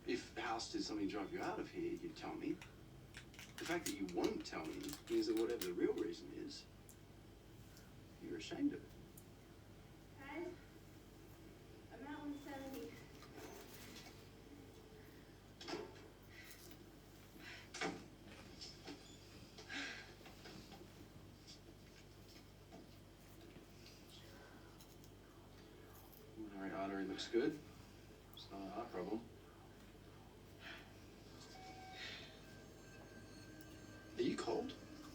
Speaker 12: If House did something to drive you out of here, you'd tell me. The fact that you won't tell me means that whatever the real reason is, you're ashamed of it.
Speaker 7: Guys, I'm at 170.
Speaker 12: Right artery looks good. It's not a heart problem.
Speaker 2: Are you cold?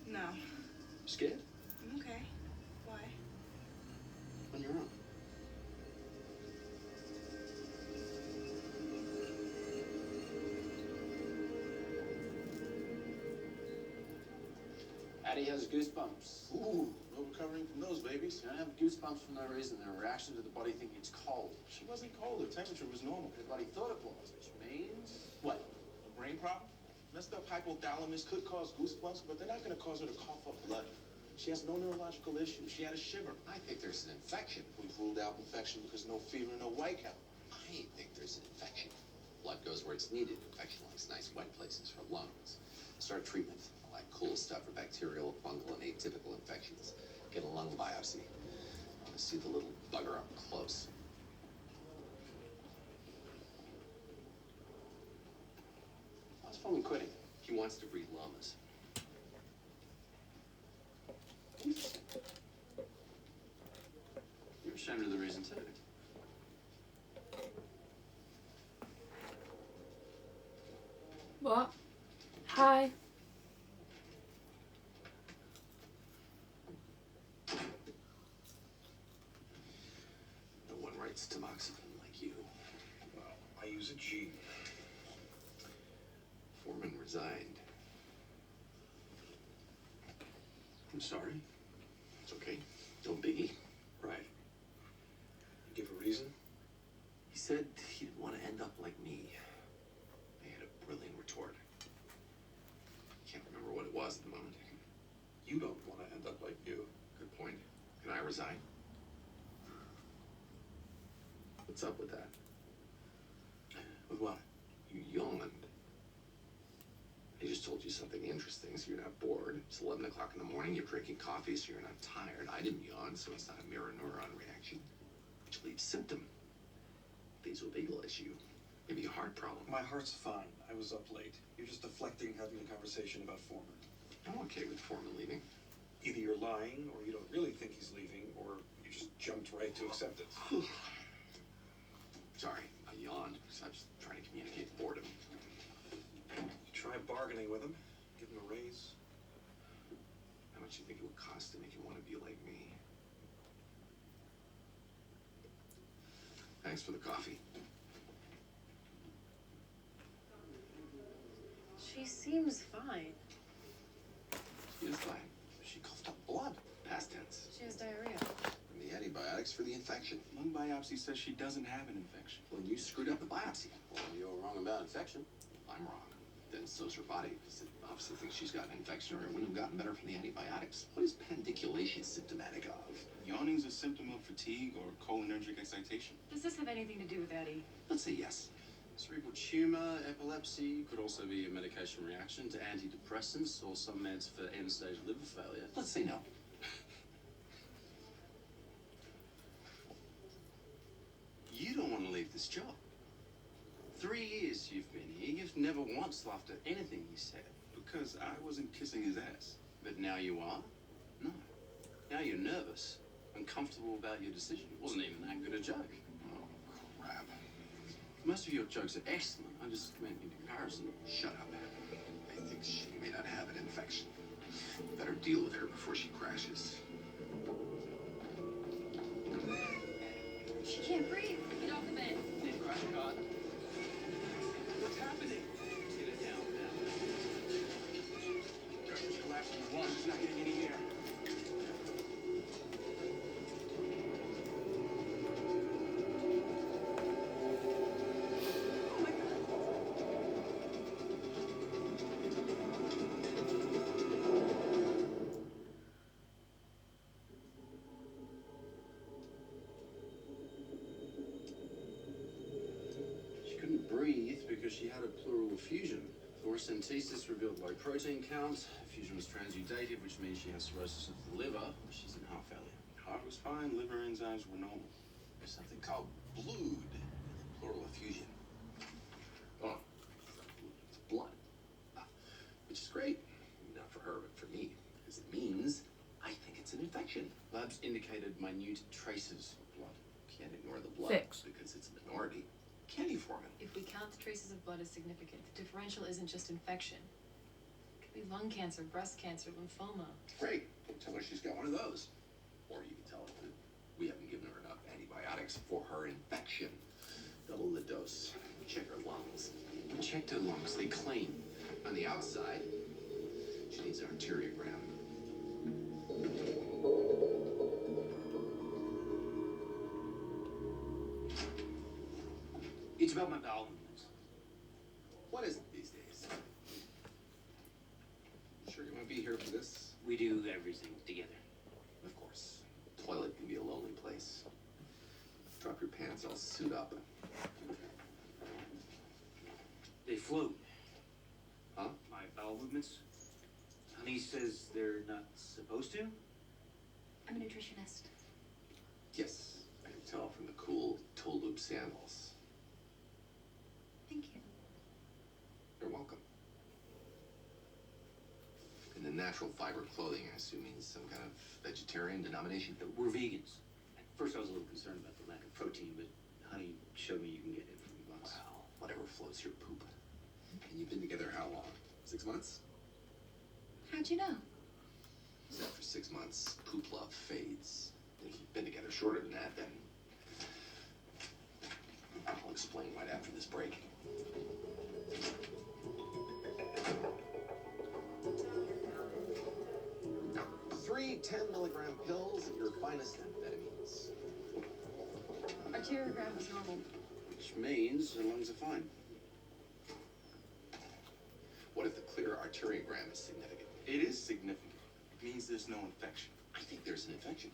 Speaker 8: No.
Speaker 2: Scared?
Speaker 8: I'm okay. Why?
Speaker 12: On your own. Addie has goosebumps.
Speaker 2: Ooh, no recovering from those babies.
Speaker 12: They don't have goosebumps for no reason. They're a reaction to the body thinking it's cold.
Speaker 2: She wasn't cold. Her temperature was normal.
Speaker 12: The body thought it was, which means what?
Speaker 2: A brain problem? Messed up hypothalamus could cause goosebumps, but they're not going to cause her to cough up blood. She has no neurological issues. She had a shiver.
Speaker 1: I think there's an infection.
Speaker 2: We've ruled out infection because no fever, no white count.
Speaker 1: I think there's an infection. Blood goes where it's needed. Infection likes nice wet places for lungs. Start treatment. I like cool stuff for bacterial, fungal, and atypical infections. Get a lung biopsy. I want to see the little bugger up close.
Speaker 12: How's Foreman quitting?
Speaker 1: He wants to breed llamas.
Speaker 12: You're ashamed of the reason too.
Speaker 9: What? Hi.
Speaker 1: No one writes tamoxifen like you.
Speaker 3: Well, I use a G.
Speaker 1: Foreman resigned.
Speaker 3: I'm sorry.
Speaker 1: It's okay. No biggie.
Speaker 3: Right. You give a reason?
Speaker 1: He said he didn't want to end up like me. I had a brilliant retort. Can't remember what it was at the moment.
Speaker 3: You don't want to end up like you.
Speaker 1: Good point. Can I resign? What's up with that?
Speaker 3: With what?
Speaker 1: You yawned. I just told you something interesting, so you're not bored. It's 11 o'clock in the morning, you're drinking coffee, so you're not tired. I didn't yawn, so it's not a mirror neuron reaction. Which leaves symptom. Vasovagal issue. Maybe a heart problem.
Speaker 3: My heart's fine. I was up late. You're just deflecting having a conversation about Foreman.
Speaker 1: I'm okay with Foreman leaving.
Speaker 3: Either you're lying, or you don't really think he's leaving, or you just jumped right to accept it.
Speaker 1: Sorry, I yawned because I was trying to communicate boredom.
Speaker 3: Try bargaining with him. Give him a raise.
Speaker 1: How much do you think it would cost to make you want to be like me? Thanks for the coffee.
Speaker 7: She seems fine.
Speaker 1: She is fine. She coughed up blood. Past tense.
Speaker 7: She has diarrhea.
Speaker 1: And the antibiotics for the infection.
Speaker 2: Lung biopsy says she doesn't have an infection.
Speaker 1: Well, you screwed up the biopsy.
Speaker 12: Well, you're wrong about infection.
Speaker 1: I'm wrong. Then so's her body. It obviously thinks she's got an infection, or it wouldn't have gotten better from the antibiotics. What is pendiculation symptomatic of?
Speaker 2: Yawning's a symptom of fatigue or cholinergic excitation.
Speaker 7: Does this have anything to do with Eddie?
Speaker 1: Let's say yes.
Speaker 12: Cerebral tumor, epilepsy, could also be a medication reaction to antidepressants or some meds for end-stage liver failure.
Speaker 1: Let's say no.
Speaker 12: this job? 3 years you've been here, you've never once laughed at anything he said.
Speaker 2: Because I wasn't kissing his ass.
Speaker 12: But now you are? No. Now you're nervous, uncomfortable about your decision. It wasn't even that good a joke.
Speaker 2: Oh, crap.
Speaker 12: Most of your jokes are excellent. I just meant in comparison.
Speaker 1: Shut up. I think she may not have an infection. Better deal with her before she crashes.
Speaker 7: She can't breathe. Get off the bed.
Speaker 12: Crash card. What's happening? Get it down now.
Speaker 2: Pressure's collapsing. The lungs not getting any air.
Speaker 12: She couldn't breathe because she had a pleural effusion. Thoracentesis revealed low protein count. Effusion was transudative, which means she has cirrhosis of the liver. She's in heart failure.
Speaker 2: Heart was fine, liver enzymes were normal.
Speaker 1: There's something called blood in the pleural effusion. Oh, it's blood. Which is great. Not for her, but for me. Because it means I think it's an infection.
Speaker 12: Labs indicated minute traces of blood.
Speaker 1: Can't ignore the blood
Speaker 9: 6.
Speaker 1: because it's a minority. Candy forming.
Speaker 7: If we count the traces of blood as significant, the differential isn't just infection. It could be lung cancer, breast cancer, lymphoma.
Speaker 1: Great. Tell her she's got one of those. Or you can tell her that we haven't given her enough antibiotics for her infection. Double the dose. Check her lungs.
Speaker 12: We checked her lungs. They clean.
Speaker 1: On the outside, she needs an arteriogram.
Speaker 12: It's about my bowel movements.
Speaker 1: What is it these days? You sure you want to be here for this?
Speaker 12: We do everything together.
Speaker 1: Of course. Toilet can be a lonely place. Drop your pants, I'll suit up.
Speaker 12: They float.
Speaker 1: Huh?
Speaker 12: My bowel movements. Honey says they're not supposed to.
Speaker 7: I'm a nutritionist.
Speaker 1: Yes, I can tell from the cool toe loop sandals.
Speaker 7: Thank you.
Speaker 1: You're welcome. And the natural fiber clothing, I assume, means some kind of vegetarian denomination?
Speaker 12: We're vegans. At first I was a little concerned about the lack of protein, but Honey showed me you can get it from us.
Speaker 1: Wow, whatever floats your poop. And you've been together how long? 6 months?
Speaker 7: How'd you know?
Speaker 1: So after 6 months, poop love fades. If you've been together shorter than that, then I'll explain right after this break. Now, 3 10-milligram pills of your finest amphetamines.
Speaker 7: Arteriogram is normal.
Speaker 12: Which means her lungs are fine.
Speaker 1: What if the clear arteriogram is significant?
Speaker 2: It is significant. It means there's no infection.
Speaker 1: I think there's an infection.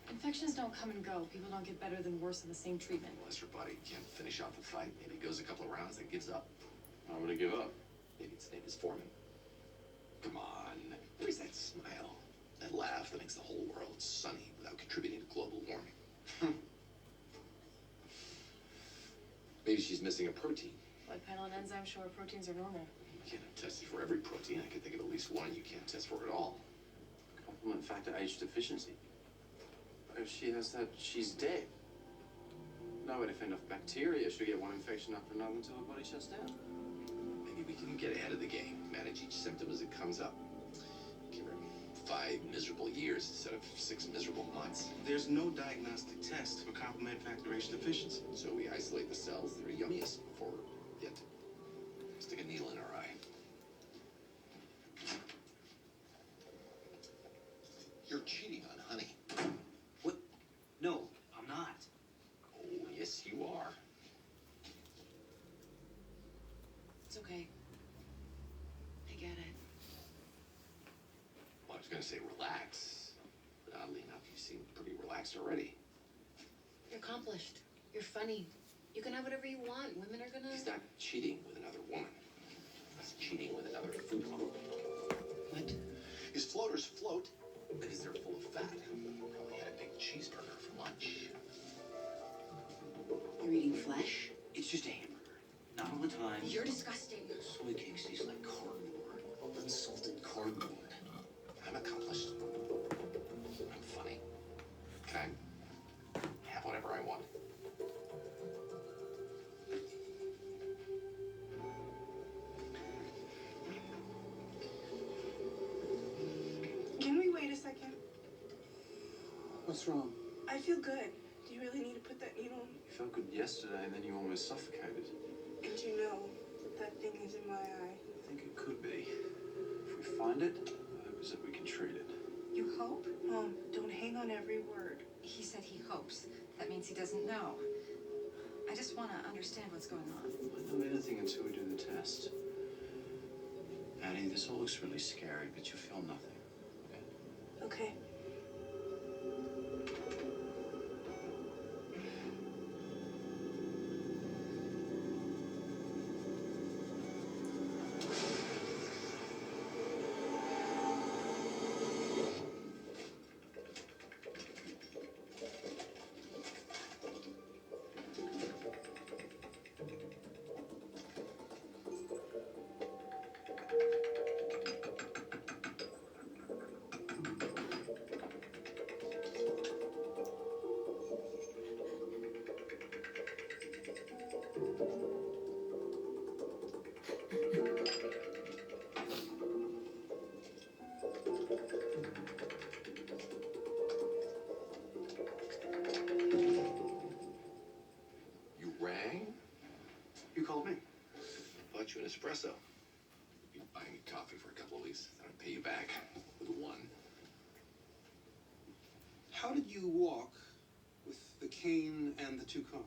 Speaker 7: Infections don't come and go. People don't get better than worse in the same treatment.
Speaker 1: Unless her body can't finish off the fight. Maybe it goes a couple of rounds and gives up.
Speaker 12: Why would I give up?
Speaker 1: Maybe its name is Foreman. Come on. Where's that smile? That laugh that makes the whole world sunny without contributing to global warming. Maybe she's missing a protein.
Speaker 7: Blood panel and enzymes show our proteins are normal.
Speaker 1: You can't have tested for every protein. I can think of at least one you can't test for at all.
Speaker 12: Complement factor H deficiency. If she has that, she's dead. No way to fend off bacteria. She'll get one infection after another until her body shuts down.
Speaker 1: Maybe we can get ahead of the game. Manage each symptom as it comes up. Give her 5 miserable years instead of 6 miserable months.
Speaker 2: There's no diagnostic test for complement factor H deficiency.
Speaker 1: So we isolate the cells that are yummiest before it. Stick a needle in her eye. You're cheating on Honey.
Speaker 12: What? No, I'm not.
Speaker 1: Oh, yes, you are.
Speaker 8: It's okay. I get it.
Speaker 1: Well, I was going to say relax. But oddly enough, you seem pretty relaxed already.
Speaker 8: You're accomplished. You're funny. You can have whatever you want. Women are gonna...
Speaker 1: He's not cheating with another woman. He's cheating with another food group.
Speaker 8: What?
Speaker 1: His floaters float because they're full of fat. Probably had a big cheeseburger for lunch.
Speaker 8: You're eating flesh?
Speaker 12: It's just a hamburger. Not all the time.
Speaker 6: You're disgusting.
Speaker 1: Soy cake tastes like cardboard. Unsalted cardboard. I'm accomplished. I'm funny. Can I have whatever I want?
Speaker 8: Can we wait a second?
Speaker 12: What's wrong?
Speaker 8: I feel good. Do you really need to put that needle in?
Speaker 12: You felt good yesterday, and then you almost suffocated.
Speaker 8: And you know that thing is in my eye.
Speaker 12: I think it could be. If we find it, the hope is that we can treat it.
Speaker 8: You hope? Mom, don't hang on every word.
Speaker 6: He said he hopes. That means he doesn't know. I just want to understand what's going on.
Speaker 12: I don't know anything until we do the test. Maddie, this all looks really scary, but you feel nothing.
Speaker 8: Okay.
Speaker 1: You rang?
Speaker 12: You called me.
Speaker 1: Bought you an espresso. You've been buying me coffee for a couple of weeks. Then I'd pay you back with one.
Speaker 3: How did you walk with the cane and the 2 coffees?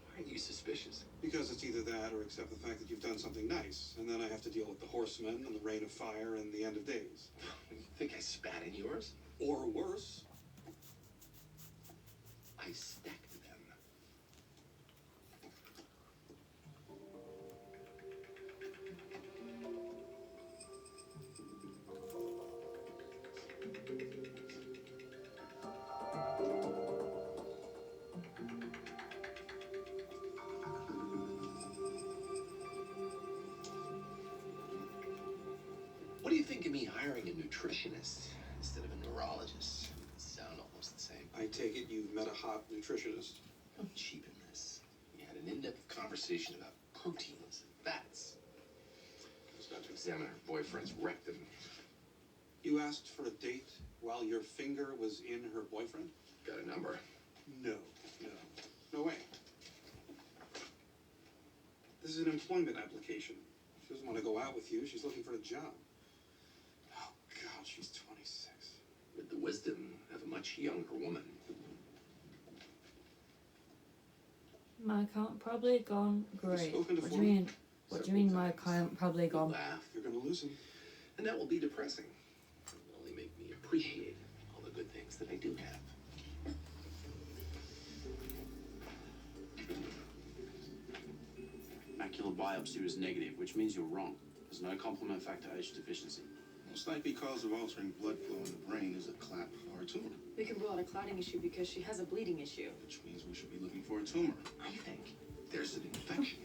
Speaker 1: Why are you suspicious?
Speaker 3: Because it's either that or accept the fact that you've done something nice, and then I have to deal with the horsemen and the rain of fire and the end of days.
Speaker 1: You think I spat in yours?
Speaker 3: Or worse.
Speaker 1: I stacked them. What do you think of me hiring a nutritionist instead of a neurologist? Sound almost the same.
Speaker 3: I take it you've met a hot nutritionist.
Speaker 1: Don't cheapen this. We had an in-depth conversation about proteins and fats. I was about to examine her boyfriend's rectum.
Speaker 3: You asked for a date while your finger was in her boyfriend?
Speaker 1: Got a number.
Speaker 3: No. No way. This is an employment application. She doesn't want to go out with you. She's looking for a job. Oh, God, she's 26.
Speaker 1: With the wisdom of a much younger woman.
Speaker 9: My account probably gone great.
Speaker 3: spoken to
Speaker 9: What do you
Speaker 3: Ford?
Speaker 9: mean? What do you mean my account probably
Speaker 1: We'll
Speaker 9: gone?
Speaker 1: laugh,
Speaker 3: You're going to lose him.
Speaker 1: and that will be depressing. It will only make me appreciate all the good things that I do have.
Speaker 12: Macular biopsy was negative, which means you're wrong. There's no complement factor H deficiency.
Speaker 4: Most likely cause of altering blood flow in the brain is a CLAP or a tumor,
Speaker 7: We can rule out a clotting issue because she has a bleeding issue.
Speaker 4: which means we should be looking for a tumor.
Speaker 1: I think there's an infection.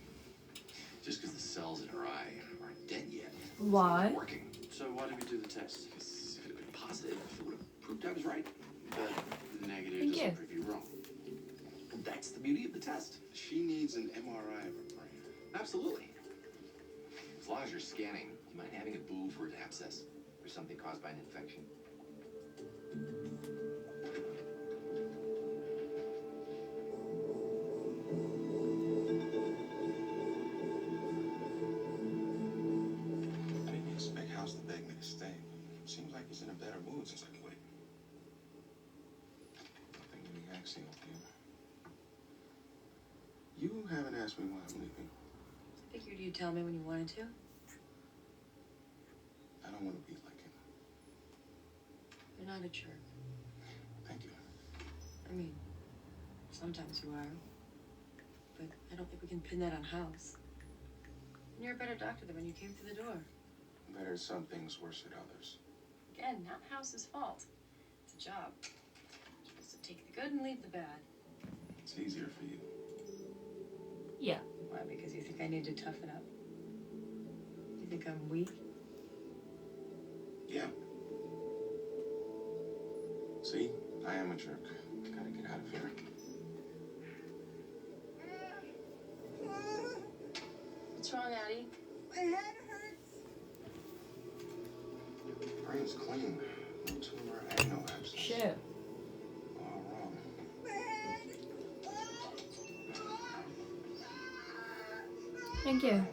Speaker 1: Just because the cells in her eye aren't dead yet. It's
Speaker 9: Why?
Speaker 1: not working.
Speaker 12: So why did we do the test?
Speaker 1: Because if it had been positive, it would have proved I was right.
Speaker 12: But negative
Speaker 9: Thank
Speaker 12: doesn't
Speaker 9: you.
Speaker 12: prove you wrong.
Speaker 1: And that's the beauty of the test.
Speaker 4: She needs an MRI of her brain.
Speaker 1: Absolutely. As long as you're scanning, you mind having a boo for an abscess or something caused by an infection?
Speaker 4: I didn't expect House to beg me to stay. Seems like he's in a better mood since I quit. Nothing really axing with you. You haven't asked me why I'm leaving.
Speaker 7: Figured you'd tell me when you wanted to.
Speaker 4: I don't want to be like him.
Speaker 7: You're not a jerk.
Speaker 4: Thank you.
Speaker 7: I mean, sometimes you are. But I don't think we can pin that on House. And you're a better doctor than when you came through the door.
Speaker 4: Better at some things, worse at others.
Speaker 7: Again, not House's fault. It's a job. You're supposed to take the good and leave the bad.
Speaker 4: It's easier for you.
Speaker 9: Yeah.
Speaker 7: Why? Because you think I need to toughen up? You think I'm weak?
Speaker 2: Yeah. See? I am a jerk. Gotta get out of here.
Speaker 7: What's wrong, Addie?
Speaker 6: My head hurts.
Speaker 2: Brain's clean. No tumor and no abscess.
Speaker 9: Shit.
Speaker 2: All wrong.
Speaker 6: My head.
Speaker 9: Thank you.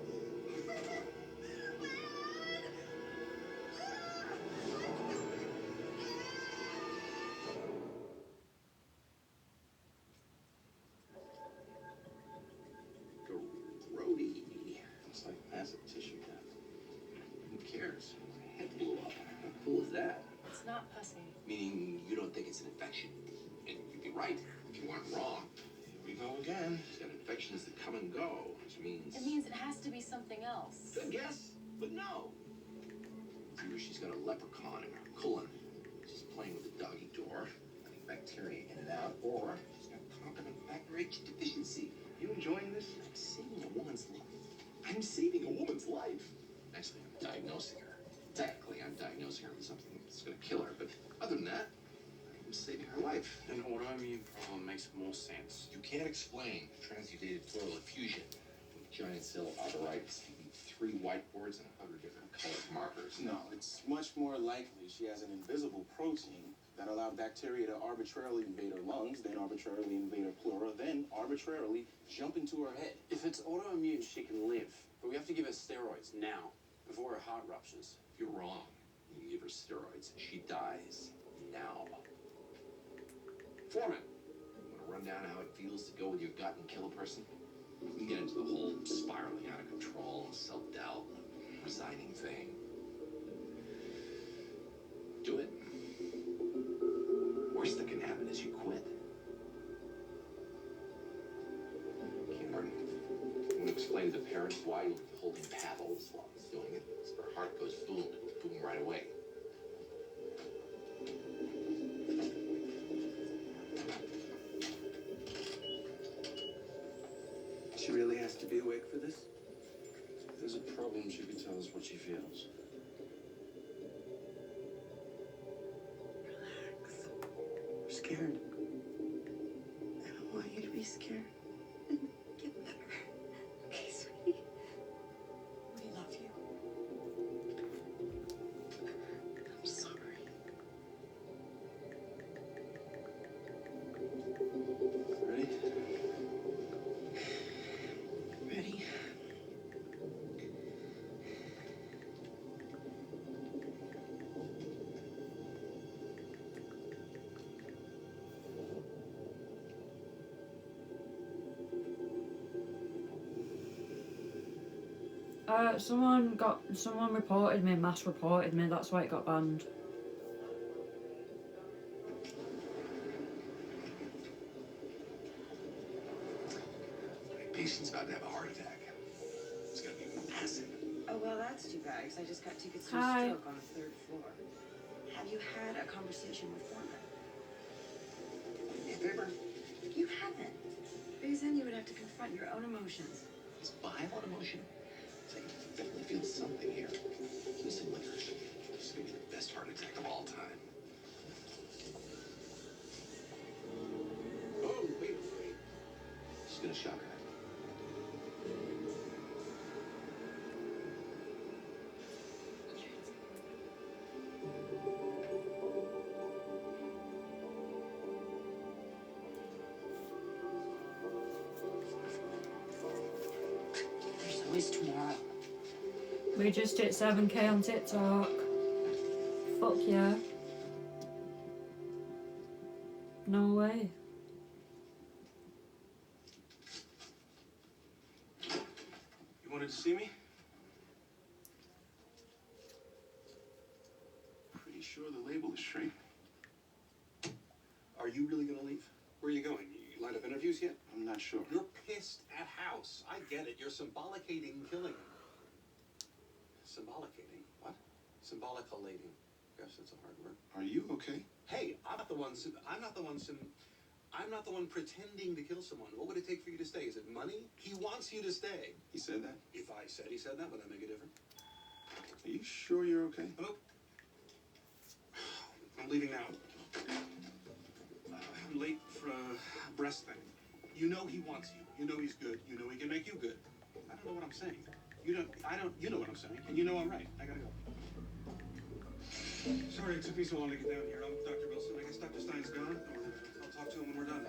Speaker 12: Grody. It's like massive tissue death. Who cares? It blew up. How cool is that?
Speaker 7: It's not pussy.
Speaker 1: Meaning you don't think it's an infection. And you'd be right if you weren't wrong.
Speaker 2: Here we go again.
Speaker 1: She's got infections that come and go, which means...
Speaker 7: It means it has to be something else.
Speaker 1: Good guess, but no. It's either she's got a leprechaun in her colon, she's playing with the doggy door, letting bacteria in and out, or she's got complement factor H deficiency.
Speaker 12: You enjoying this?
Speaker 1: I'm saving a woman's life. I'm saving a woman's life. Actually, I'm diagnosing her. Technically, I'm diagnosing her with something that's going to kill her, but other than that, I'm saving her life.
Speaker 12: An autoimmune problem makes more sense.
Speaker 1: You can't explain transmutated pleural effusion with giant cell arteritis. You need 3 whiteboards and 100 different colored markers.
Speaker 2: No, it's much more likely she has an invisible protein that allowed bacteria to arbitrarily invade her lungs, then arbitrarily invade her pleura, then arbitrarily jump into her head.
Speaker 12: If it's autoimmune, she can live. But we have to give her steroids now, before her heart ruptures.
Speaker 1: You're wrong. You give her steroids and she dies now. Foreman, you want to run down how it feels to go with your gut and kill a person? We can get into the whole spiraling out of control, self-doubt, resigning thing. Do it. Worst that can happen is you quit. Cameron, I'm going to explain to the parents why you'll be holding paddles while he's doing it. So her heart goes boom, boom right away.
Speaker 3: She really has to be awake for this?
Speaker 12: If there's a problem, she can tell us what she feels.
Speaker 8: Relax. I'm scared. I don't want you to be scared.
Speaker 6: Get better. Okay, sweetie.
Speaker 8: We love you. I'm sorry.
Speaker 12: Ready?
Speaker 8: Ready?
Speaker 9: Someone reported me, mass reported me, that's why it got banned.
Speaker 1: My patient's about to have a heart attack. It's going to be massive.
Speaker 10: Oh, well, that's too bad, because I just got tickets to
Speaker 9: Hi.
Speaker 10: a stroke on the 3rd floor. Have you had a conversation with Foreman?
Speaker 1: Hey, Faber,
Speaker 10: You haven't. Because then you would have to confront your own emotions.
Speaker 1: is violent emotion? It's like you definitely feel something here. Give me some licorice. This is going to be the best heart attack of all time. Oh, wait. She's going to shock her.
Speaker 5: There's always tomorrow.
Speaker 9: We just hit 7K on TikTok. Fuck yeah. No way.
Speaker 2: You wanted to see me? Pretty sure the label is straight.
Speaker 3: Are you really gonna leave? Where are you going? You lined up interviews yet?
Speaker 2: I'm not sure.
Speaker 3: You're pissed at House. I get it. You're symbolicating killing him. Symbolicating? What? Symbolicating. Gosh, that's a hard word.
Speaker 2: Are you okay?
Speaker 3: Hey, I'm not the one. I'm not the one pretending to kill someone. What would it take for you to stay? Is it money? He wants you to stay.
Speaker 2: He said that?
Speaker 3: If I said he said that, would that make a difference?
Speaker 2: Are you sure you're okay?
Speaker 3: Hello? I'm leaving now. I'm late for a breast thing. You know he wants you. You know he's good. You know he can make you good. I don't know what I'm saying. You know what I'm saying. And you know I'm right. I gotta go. Sorry it took me so long to get down here. I'm Dr. Wilson. I guess Dr. Stein's gone. I'll talk to him when we're done.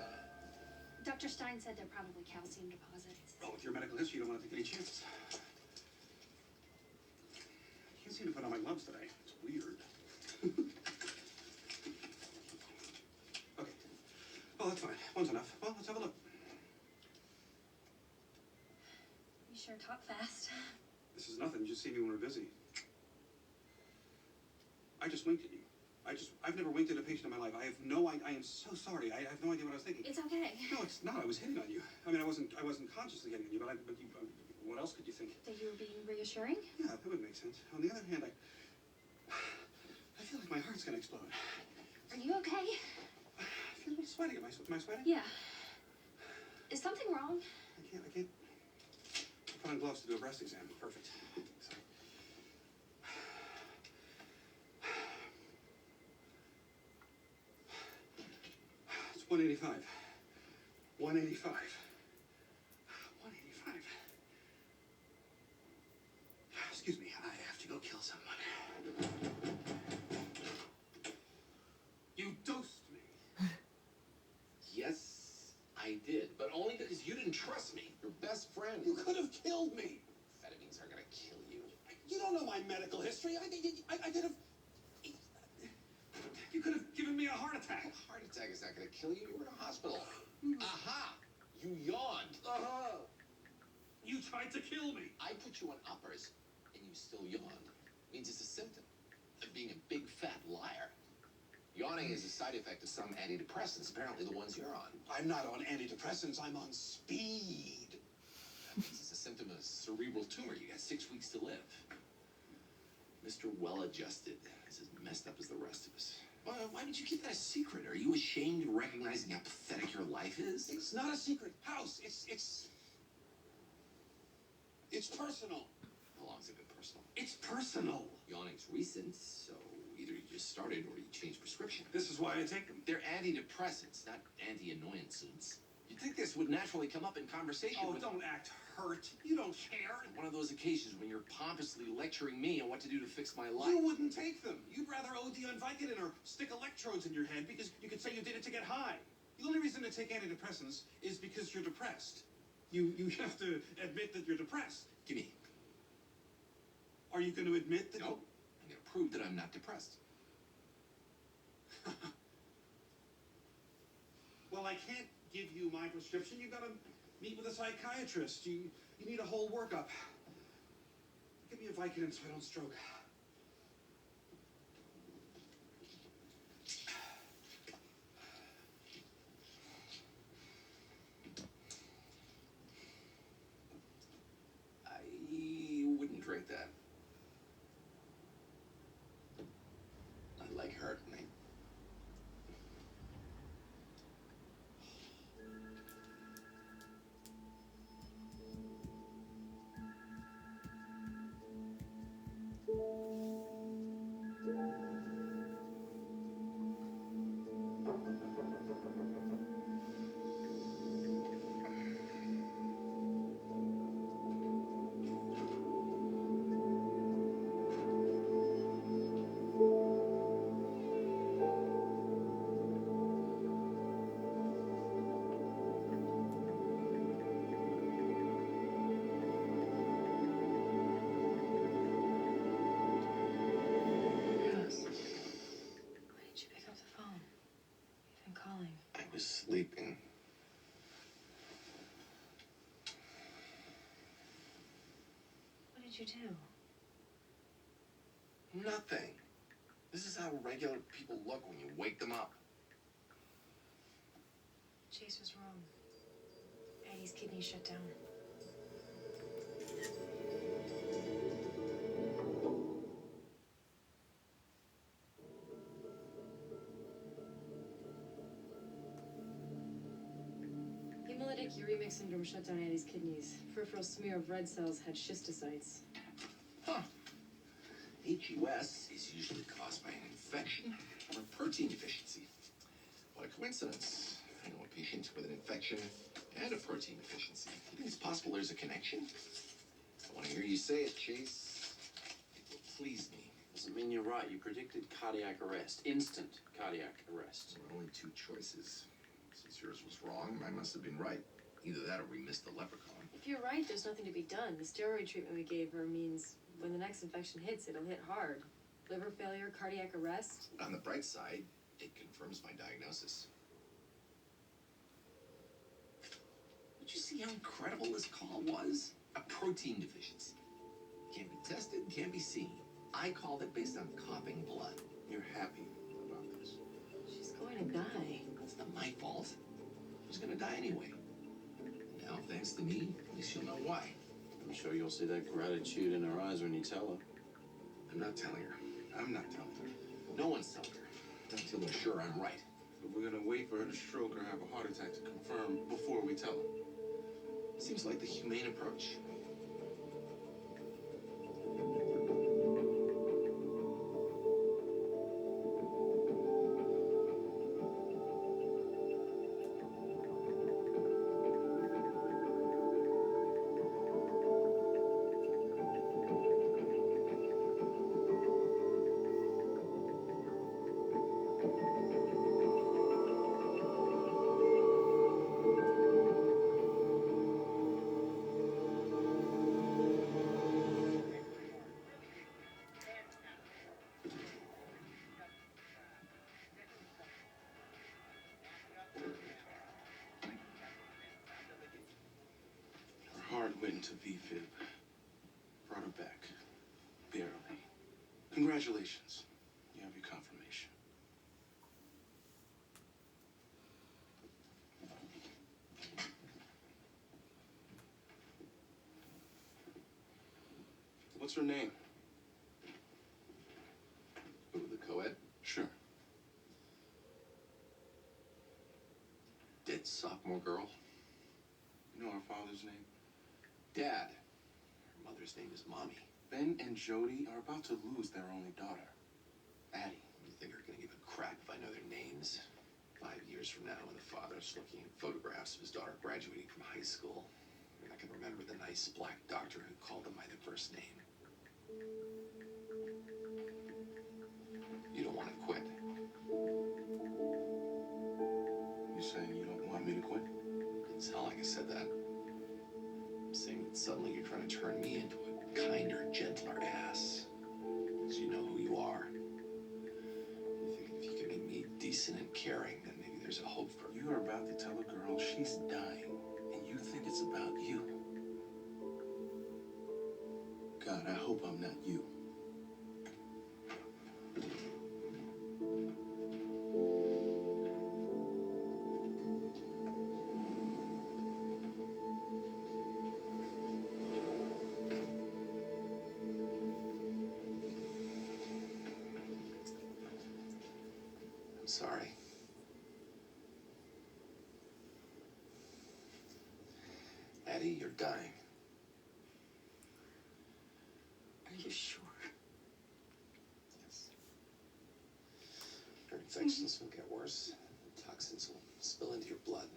Speaker 10: Dr. Stein said they're probably calcium deposits.
Speaker 3: Oh, with your medical history, you don't want to take any chances. I can't seem to put on my gloves today. It's weird. Okay. Oh, that's fine. One's enough. Well, let's have a look.
Speaker 10: You sure talk fast.
Speaker 3: This is nothing. You just see me when we're busy. I just winked at you. I've never winked at a patient in my life. I am so sorry. I have no idea what I was thinking.
Speaker 10: It's okay.
Speaker 3: No, it's not. I was hitting on you. I mean, I wasn't consciously hitting on you, but you, what else could you think?
Speaker 10: That you were being reassuring?
Speaker 3: Yeah, that would make sense. On the other hand, I feel like my heart's gonna explode.
Speaker 10: Are you okay?
Speaker 3: I feel a little sweaty. Am I sweating?
Speaker 10: Yeah. Is something wrong?
Speaker 3: I can't put on gloves to do a breast exam. Perfect. So. It's 185. 185. 185. Excuse me, I have to go kill someone. You dosed me.
Speaker 1: Yes, I did, but only because you didn't trust me. Your best friend.
Speaker 3: You could have killed me.
Speaker 1: Amphetamines are gonna kill you.
Speaker 3: You don't know my medical history. I could have. You could have given me a heart attack.
Speaker 1: A heart attack is not gonna kill you. You were in a hospital. Aha! You yawned.
Speaker 3: You tried to kill me.
Speaker 1: I put you on uppers, and you still yawned. Means it's a symptom of being a big fat liar. Yawning is a side effect of some antidepressants, apparently the ones you're on.
Speaker 3: I'm not on antidepressants. I'm on speed.
Speaker 1: That means it's a symptom of a cerebral tumor. You got 6 weeks to live. Mr. Well-Adjusted is as messed up as the rest of us. Why did you keep that a secret? Are you ashamed of recognizing how pathetic your life is?
Speaker 3: It's not a secret. House. It's personal.
Speaker 1: How long's it been personal?
Speaker 3: It's personal.
Speaker 1: Yawning's recent, so either you just started or you changed prescription.
Speaker 3: This is why I take them.
Speaker 1: They're antidepressants, not anti-annoyances. You'd think this would naturally come up in conversation.
Speaker 3: Oh,
Speaker 1: with...
Speaker 3: don't act hurt. You don't care.
Speaker 1: One of those occasions when you're pompously lecturing me on what to do to fix my life.
Speaker 3: You wouldn't take them. You'd rather OD on Vicodin or stick electrodes in your head because you could say you did it to get high. The only reason to take antidepressants is because you're depressed. You have to admit that you're depressed.
Speaker 1: Gimme.
Speaker 3: Are you going to admit that?
Speaker 1: No. I'm going to prove that I'm not depressed.
Speaker 3: Well, I can't give you my prescription. You've got to meet with a psychiatrist. You need a whole workup. Give me a Vicodin so I don't stroke.
Speaker 1: I wouldn't drink that. I like hurting me. I was sleeping.
Speaker 10: What did you do?
Speaker 1: Nothing. This is how regular people look when you wake them up.
Speaker 10: Chase was wrong. Eddie's kidney shut down.
Speaker 7: Hepatic uremic syndrome shut down Annie's kidneys. Peripheral smear of red cells had schistocytes.
Speaker 1: Huh. HUS is usually caused by an infection or protein deficiency. What a coincidence. I know a patient with an infection and a protein deficiency. You think it's possible there's a connection? I want to hear you say it, Chase. It will please me.
Speaker 12: Doesn't mean you're right. You predicted cardiac arrest. Instant cardiac arrest.
Speaker 1: There were only two choices. Since yours was wrong, mine must have been right. Either that or we missed the leprechaun.
Speaker 7: If you're right, there's nothing to be done. The steroid treatment we gave her means when the next infection hits, it'll hit hard. Liver failure, cardiac arrest.
Speaker 1: On the bright side, it confirms my diagnosis. Did you see how incredible this call was? A protein deficiency. Can't be tested, can't be seen. I called it based on coughing blood.
Speaker 2: You're happy about this.
Speaker 7: She's going to die.
Speaker 1: It's not my fault. She's gonna die anyway. Now, thanks to me, at least she'll know why.
Speaker 12: I'm sure you'll see that gratitude in her eyes when you tell her.
Speaker 1: I'm not telling her.
Speaker 2: I'm not telling her.
Speaker 1: No one's telling her. Until they're sure I'm right.
Speaker 2: But we're gonna wait for her to stroke or have a heart attack to confirm before we tell her.
Speaker 1: Seems like the humane approach.
Speaker 2: Her heart went into VFib. Brought her back. Barely. Congratulations. You have your confirmation. What's her name?
Speaker 1: Who, the co-ed?
Speaker 2: Sure.
Speaker 1: Dead sophomore girl?
Speaker 2: You know her father's name?
Speaker 1: Dad. Her mother's name is Mommy.
Speaker 2: Ben and Jody are about to lose their only daughter, Addie.
Speaker 1: You think they're gonna give a crap if I know their names? 5 years from now, when the father's looking at photographs of his daughter graduating from high school, I can remember the nice black doctor who called them by their first name. You don't want to quit.
Speaker 2: You saying you don't want me to quit?
Speaker 1: Didn't sound like I said that. I'm saying that suddenly you're trying to turn me into a kinder, gentler ass. Because you know who you are. You think if you can make me decent and caring, then maybe there's a hope for you.
Speaker 2: You are about to tell a girl she's dying, and you think it's about you. God, I hope I'm not you.
Speaker 1: I'm sorry. Addie, you're dying.
Speaker 8: Are you sure?
Speaker 1: Yes. Your infections will get worse. Toxins will spill into your blood.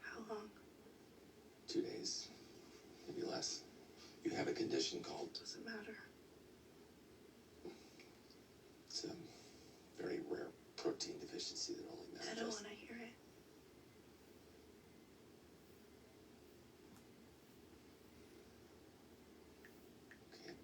Speaker 8: How long?
Speaker 1: 2 days, maybe less. You have a condition called...
Speaker 8: Doesn't matter.
Speaker 1: It's a very rare protein deficiency that only
Speaker 8: I don't
Speaker 1: manifests...
Speaker 8: want to hear it.
Speaker 1: Okay.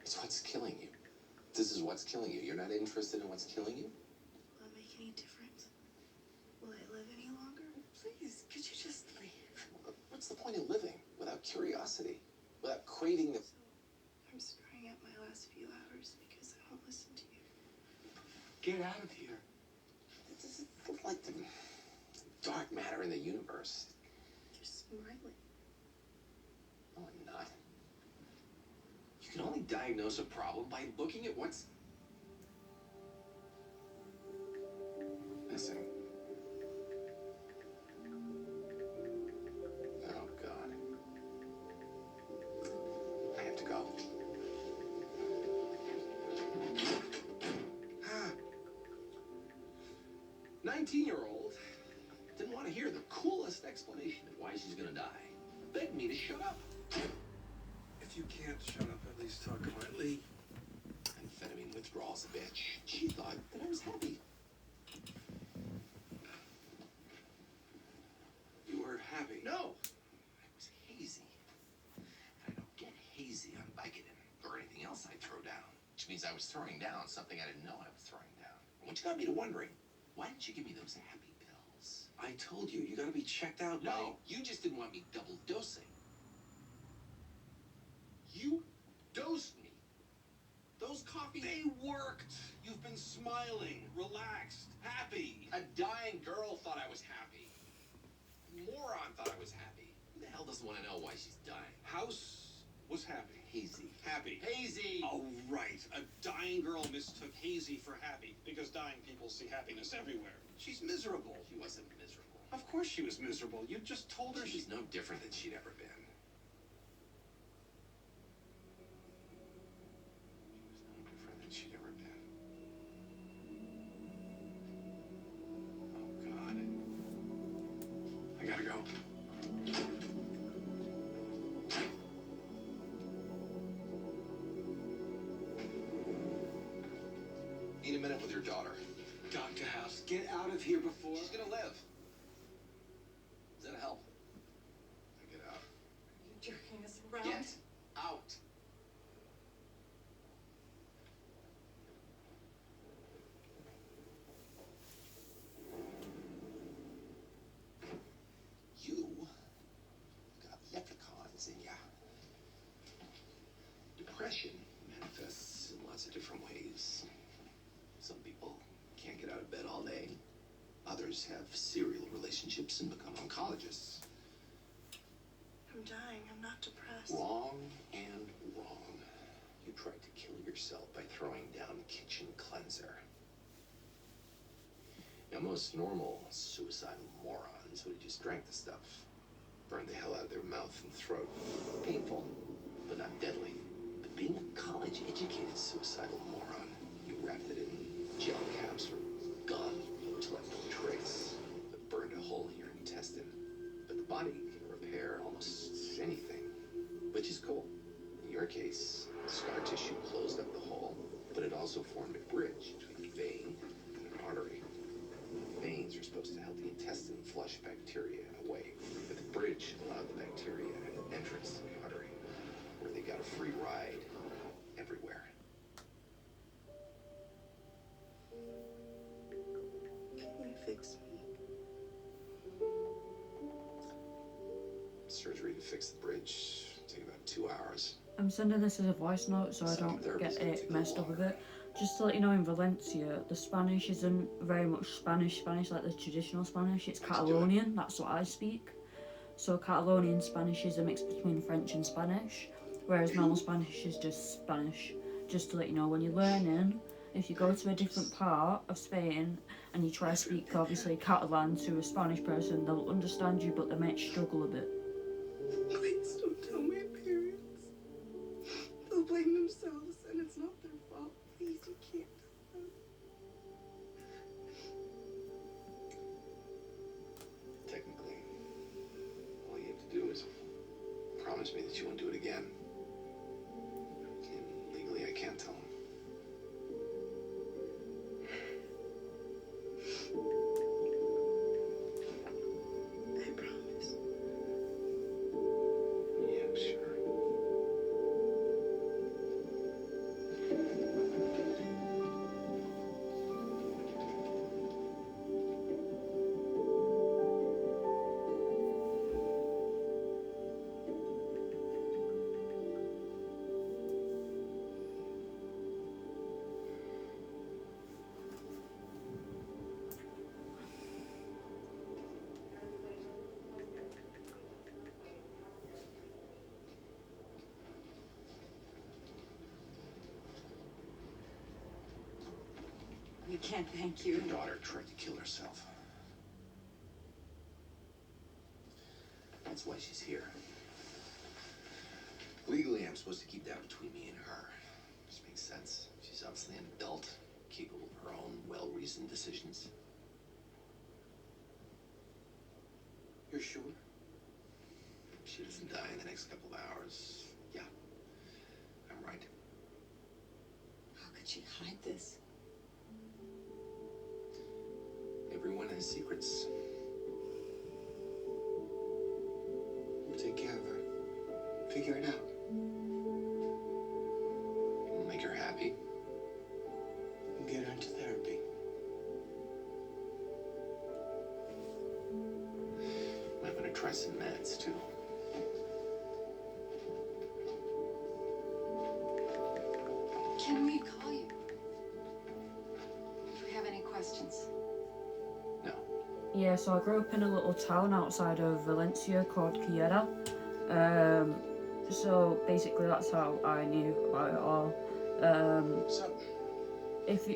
Speaker 1: It's what's killing you. This is what's killing you. You're not interested in what's killing you?
Speaker 8: Will it make any difference? Will I live any longer? Please, could you just leave?
Speaker 1: What's the point of living without curiosity? Without craving the...
Speaker 8: So, I'm screwing up my last few hours because I won't listen to you.
Speaker 2: Get out of here.
Speaker 8: That doesn't
Speaker 1: like the dark matter in the universe.
Speaker 10: You're smiling.
Speaker 1: No, I'm not. You can only diagnose a problem by looking at what's missing. Oh, God. I have to go. 19-year-old didn't want to hear the coolest explanation of why she's gonna die. Begged me to shut up.
Speaker 3: If you can't shut up, at least talk quietly.
Speaker 1: Amphetamine withdrawal's a bitch. She thought that I was happy.
Speaker 3: You were happy.
Speaker 1: No, I was hazy. And I don't get hazy on Vicodin or anything else I throw down. Which means I was throwing down something I didn't know I was throwing down. Which got me to wondering, why didn't you give me those happy pills?
Speaker 3: I told you, you gotta be checked out.
Speaker 1: No, you just didn't want me double dosing. You dosed me. Those coffee...
Speaker 3: They worked. You've been smiling, relaxed, happy.
Speaker 1: A dying girl thought I was happy. A moron thought I was happy. Who the hell doesn't want to know why she's dying?
Speaker 3: House was happy.
Speaker 1: Hazy.
Speaker 3: Happy.
Speaker 1: Hazy!
Speaker 3: Oh, right. A dying girl mistook hazy for happy because dying people see happiness everywhere. She's miserable.
Speaker 1: She wasn't miserable.
Speaker 3: Of course she was miserable. You just told her
Speaker 1: She's no different than she'd ever been. She was no different than she'd ever been. Oh, God. I gotta go. Need a minute with your daughter.
Speaker 3: Dr. House, get out of here before...
Speaker 1: She's gonna live. Is that a help? I get out.
Speaker 6: You're jerking us around.
Speaker 1: Get out. You got leprechauns in ya. Depression manifests in lots of different ways. Some people can't get out of bed all day. Others have serial relationships and become oncologists.
Speaker 10: I'm dying. I'm not depressed.
Speaker 1: Wrong and wrong. You tried to kill yourself by throwing down kitchen cleanser. Now, most normal suicidal morons would have just drank the stuff, burned the hell out of their mouth and throat. Painful, but not deadly. But being a college-educated suicidal moron, you wrapped it in gel caps or gum to left no trace, but burned a hole in your intestine. But the body can repair almost anything, which is cool. In your case, scar tissue closed up the hole, but it also formed a bridge between a vein and an artery. Veins are supposed to help the intestine flush bacteria away, but the bridge allowed the bacteria an entrance to the artery, where they got a free ride everywhere.
Speaker 10: Can you fix me?
Speaker 1: Surgery to fix the bridge take about 2 hours.
Speaker 9: I'm sending this as a voice note so I don't get it messed up with it. Just to let you know, in Valencia, the Spanish isn't very much Spanish like the traditional Spanish. It's Catalonian, that's what I speak. So Catalonian Spanish is a mix between French and Spanish, whereas normal Spanish is just Spanish. Just to let you know, when you're learning, if you go to a different part of Spain and you try to speak, obviously, Catalan to a Spanish person, they'll understand you, but they might struggle a bit.
Speaker 10: Please don't tell my parents. They'll blame themselves, and it's not their fault. Please, you can't tell them.
Speaker 1: Technically, all you have to do is promise me that you won't do it again. And legally, I can't tell them.
Speaker 10: I promise.
Speaker 6: I can't thank you.
Speaker 1: Your daughter tried to kill herself. That's why she's here. Legally, I'm supposed to keep that between me and her. Which makes sense. She's obviously an adult, capable of her own well-reasoned decisions.
Speaker 12: You're sure?
Speaker 1: If she doesn't die in the next couple of hours, yeah, I'm right.
Speaker 6: How could she hide this?
Speaker 1: Everyone has secrets.
Speaker 12: We'll take care of her. Figure it out.
Speaker 1: We'll make her happy.
Speaker 12: We'll get her into therapy.
Speaker 1: I'm gonna try some meds too.
Speaker 6: Can we call you? If we have any questions.
Speaker 1: No.
Speaker 9: Yeah, so I grew up in a little town outside of Valencia called Quiera. So basically that's how I knew about it all. If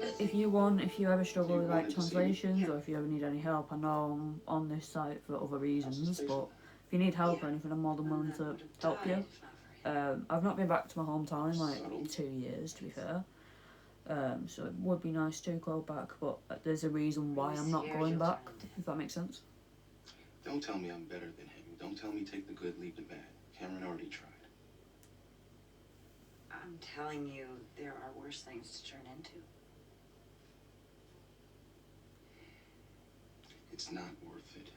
Speaker 9: you ever struggle with like translations, or if you ever need any help, I know I'm on this site for other reasons, but if you need help or anything, I'm more than willing to help you. I've not been back to my hometown in like 2 years, to be fair. So it would be nice to go back, but there's a reason why I'm not going back, if that makes sense.
Speaker 2: Don't tell me I'm better than him. Don't tell me take the good, leave the bad. Cameron already tried.
Speaker 13: I'm telling you, there are worse things to turn into.
Speaker 2: It's not worth it.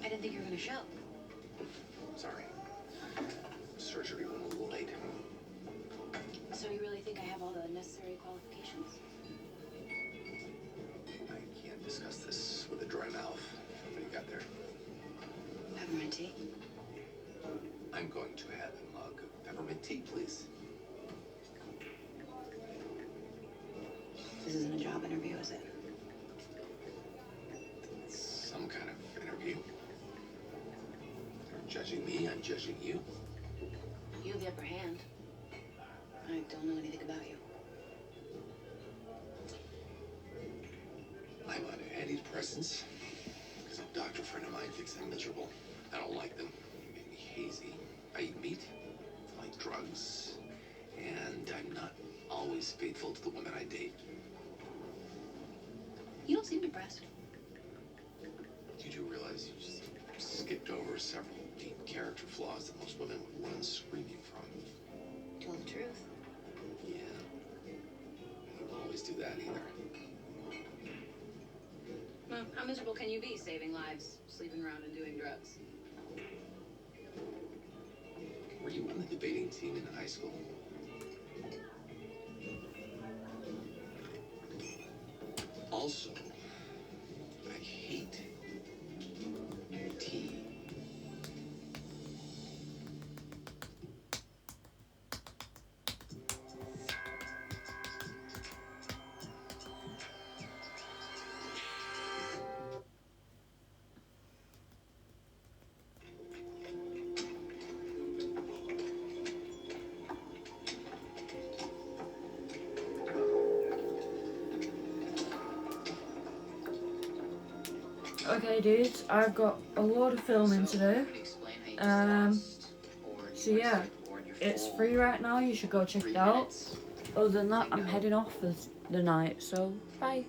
Speaker 7: I didn't think you were gonna show.
Speaker 1: Sorry. Surgery went a little late.
Speaker 7: So you really think I have all the necessary qualifications?
Speaker 1: I can't discuss this with a dry mouth. What do you got there?
Speaker 7: Peppermint tea?
Speaker 1: I'm going to have a mug of peppermint tea, please.
Speaker 7: This isn't a job interview, is it?
Speaker 1: Some kind of interview. You're judging me, I'm judging you.
Speaker 7: You have the upper hand. I don't know anything about you.
Speaker 1: I'm on antidepressants because a doctor friend of mine thinks I'm miserable. I don't like them. They make me hazy. I eat meat, I like drugs, and I'm not always faithful to the women I date.
Speaker 7: You don't seem depressed.
Speaker 1: You do realize you just skipped over several deep character flaws that most women would run screaming from.
Speaker 7: Tell the truth.
Speaker 1: Yeah. I don't always do that either.
Speaker 7: Well, how miserable can you be saving lives, sleeping around, and doing drugs?
Speaker 1: Were you on the debating team in high school? Also, I hate tea.
Speaker 9: Okay dudes, I've got a lot of filming to do. So yeah, it's free right now, you should go check it out. Other than that, I'm heading off for the night, so bye.